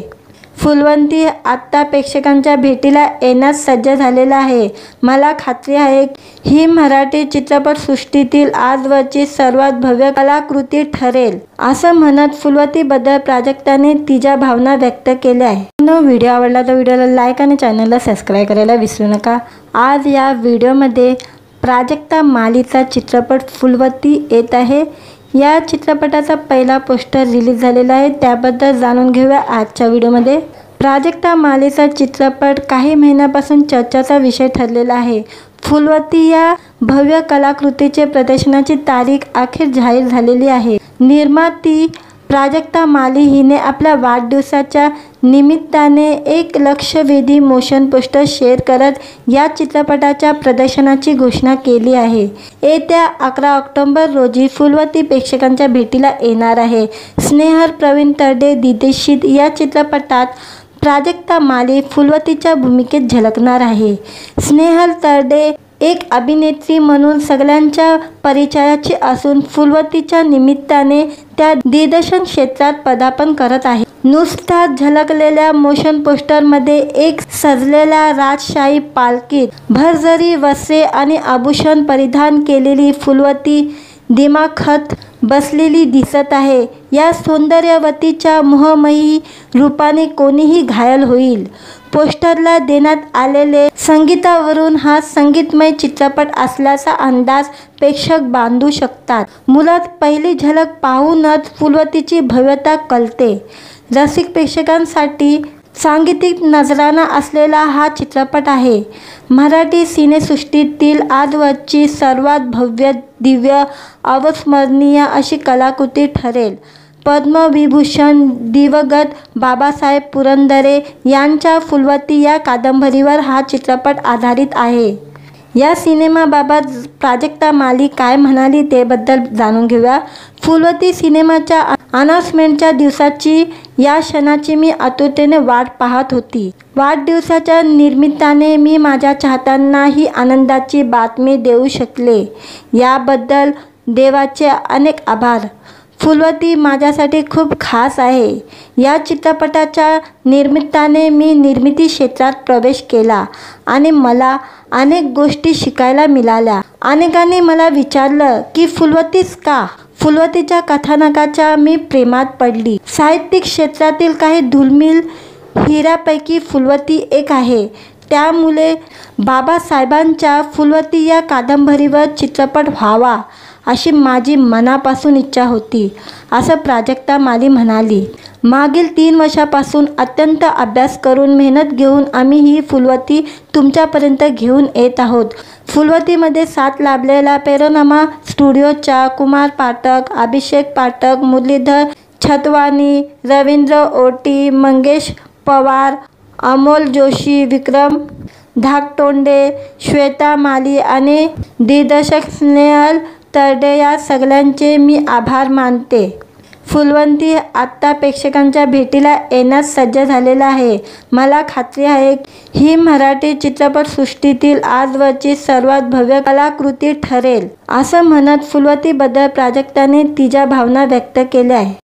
फुलवती आत्ता प्रेक्षकांच्या भेटीला येण्यास सज्ज झालेला आहे. मला खात्री आहे ही मराठी चित्रपटसृष्टीतील आजवरची सर्वात भव्य कलाकृती ठरेल, असं म्हणत फुलवतीबद्दल प्राजक्ताने तिच्या भावना व्यक्त केल्या आहे. व्हिडिओ आवडला तर व्हिडिओला लाईक आणि चॅनलला सबस्क्राईब करायला विसरू नका. आज या व्हिडिओमध्ये प्राजक्ता मालीचा चित्रपट फुलवती येत आहे. या चित्रपटाचा पहिला पोस्टर रिलीज झालेला आहे, त्याबद्दल जाणून घेऊया आजच्या व्हिडिओमध्ये. प्राजक्ता मालीचा चित्रपट काही महिन्यापासून चर्चेचा विषय ठरलेला आहे. फुलवती या भव्य कलाकृतीचे प्रदर्शनाची तारीख अखेर जाहीर झालेली आहे. निर्माती प्राजक्ता माली हिने आपल्या वाढदिवसाच्या निमित्ताने एक लक्षवेधी मोशन पोस्टर शेअर करत या चित्रपटाच्या प्रदर्शनाची घोषणा केली आहे. येत्या 11 ऑक्टोबर रोजी फुलवती प्रेक्षकांच्या भेटीला येणार आहे. स्नेहल प्रवीण तरडे दिग्दर्शित या चित्रपटात प्राजक्ता माली फुलवतीच्या भूमिकेत झळकणार आहे. स्नेहल तरडे एक अभिनेत्री म्हणून सगळ्यांच्या परिचयाची असून फुलवतीच्या निमित्ताने त्या दिग्दर्शन क्षेत्रात पदार्पण करत आहे. नुकताच झळकलेल्या मोशन पोस्टरमध्ये एक सजलेल्या राजशाही पालखीत भरजरी वस्त्रे आणि आभूषण परिधान केलेली फुलवती दिमाखात बसलेली दिसत आहे. या सौंदर्यवतीच्या मोहमयी रूपाने कोणीही घायल होईल. पोस्टरला देण्यात आलेले संगीतावरून हा संगीतमय चित्रपट असल्याचा अंदाज प्रेक्षक बांधू शकतात. मुळात पहिली झलक पाहूनच फुलवतीची भव्यता कळते. रसिक प्रेक्षकांसाठी सांगीतिक नजराणा असलेला हा चित्रपट आहे. मराठी सिनेसृष्टीतील आजवरची सर्वात भव्य, दिव्य, अविस्मरणीय अशी कलाकृती ठरेल. पद्मविभूषण दिवंगत बाबासाहेब पुरंदरे यांच्या फुलवती या कादंबरीवर हा चित्रपट आधारित आहे. या सिनेमाबाबत प्राजक्ता माली काय म्हणाली ते बद्दल जाणून घेऊया. फुलवती सिनेमाच्या अनाउन्समेंटच्या दिवसाची या क्षणाची मी आतुरतेने वाट पाहत होती. वाढदिवसाच्या निमित्ताने मी माझ्या चाहत्यांना ही आनंदाची बातमी देऊ शकले, याबद्दल देवाचे अनेक आभार. फुलवती माझ्यासाठी खूप खास आहे. या चित्रपटाच्या निमित्ताने मी निर्मिती क्षेत्रात प्रवेश केला आणि मला अनेक गोष्टी शिकायला मिळाल्या. अनेकांनी मला विचारलं की फुलवतीच का? फुलवतीच्या कथानकाच्या मी प्रेमात पडली. साहित्यिक क्षेत्रातील काही दुर्मिळ हिऱ्यापैकी फुलवती एक आहे. त्यामुळे बाबासाहेबांच्या फुलवती या कादंबरीवर चित्रपट व्हावा अशी माझी मनापासून इच्छा होती, असं प्राजक्ता माली म्हणाली. मागील 3 वर्षापासून अत्यंत अभ्यास करून मेहनत घेऊन आम्ही ही फुलवती तुमच्यापर्यंत घेऊन येत आहोत. फुलवतीमध्ये साथ लाभलेला पेरोनामा स्टुडिओच्या कुमार पाठक, अभिषेक पाठक, मुरलीधर छतवानी, रवींद्र ओटी, मंगेश पवार, अमोल जोशी, विक्रम धाकटोंडे, श्वेता माली आणि दिग्दर्शक स्नेहल तरडे या सगळ्यांचे मी आभार मानते. फुलवती आत्ता प्रेक्षकांच्या भेटीला येण्यास सज्ज झालेला आहे. मला खात्री आहे ही मराठी चित्रपटसृष्टीतील आजवरची सर्वात भव्य कलाकृती ठरेल, असं म्हणत फुलवतीबद्दल प्राजक्ताने तिच्या भावना व्यक्त केल्या आहे.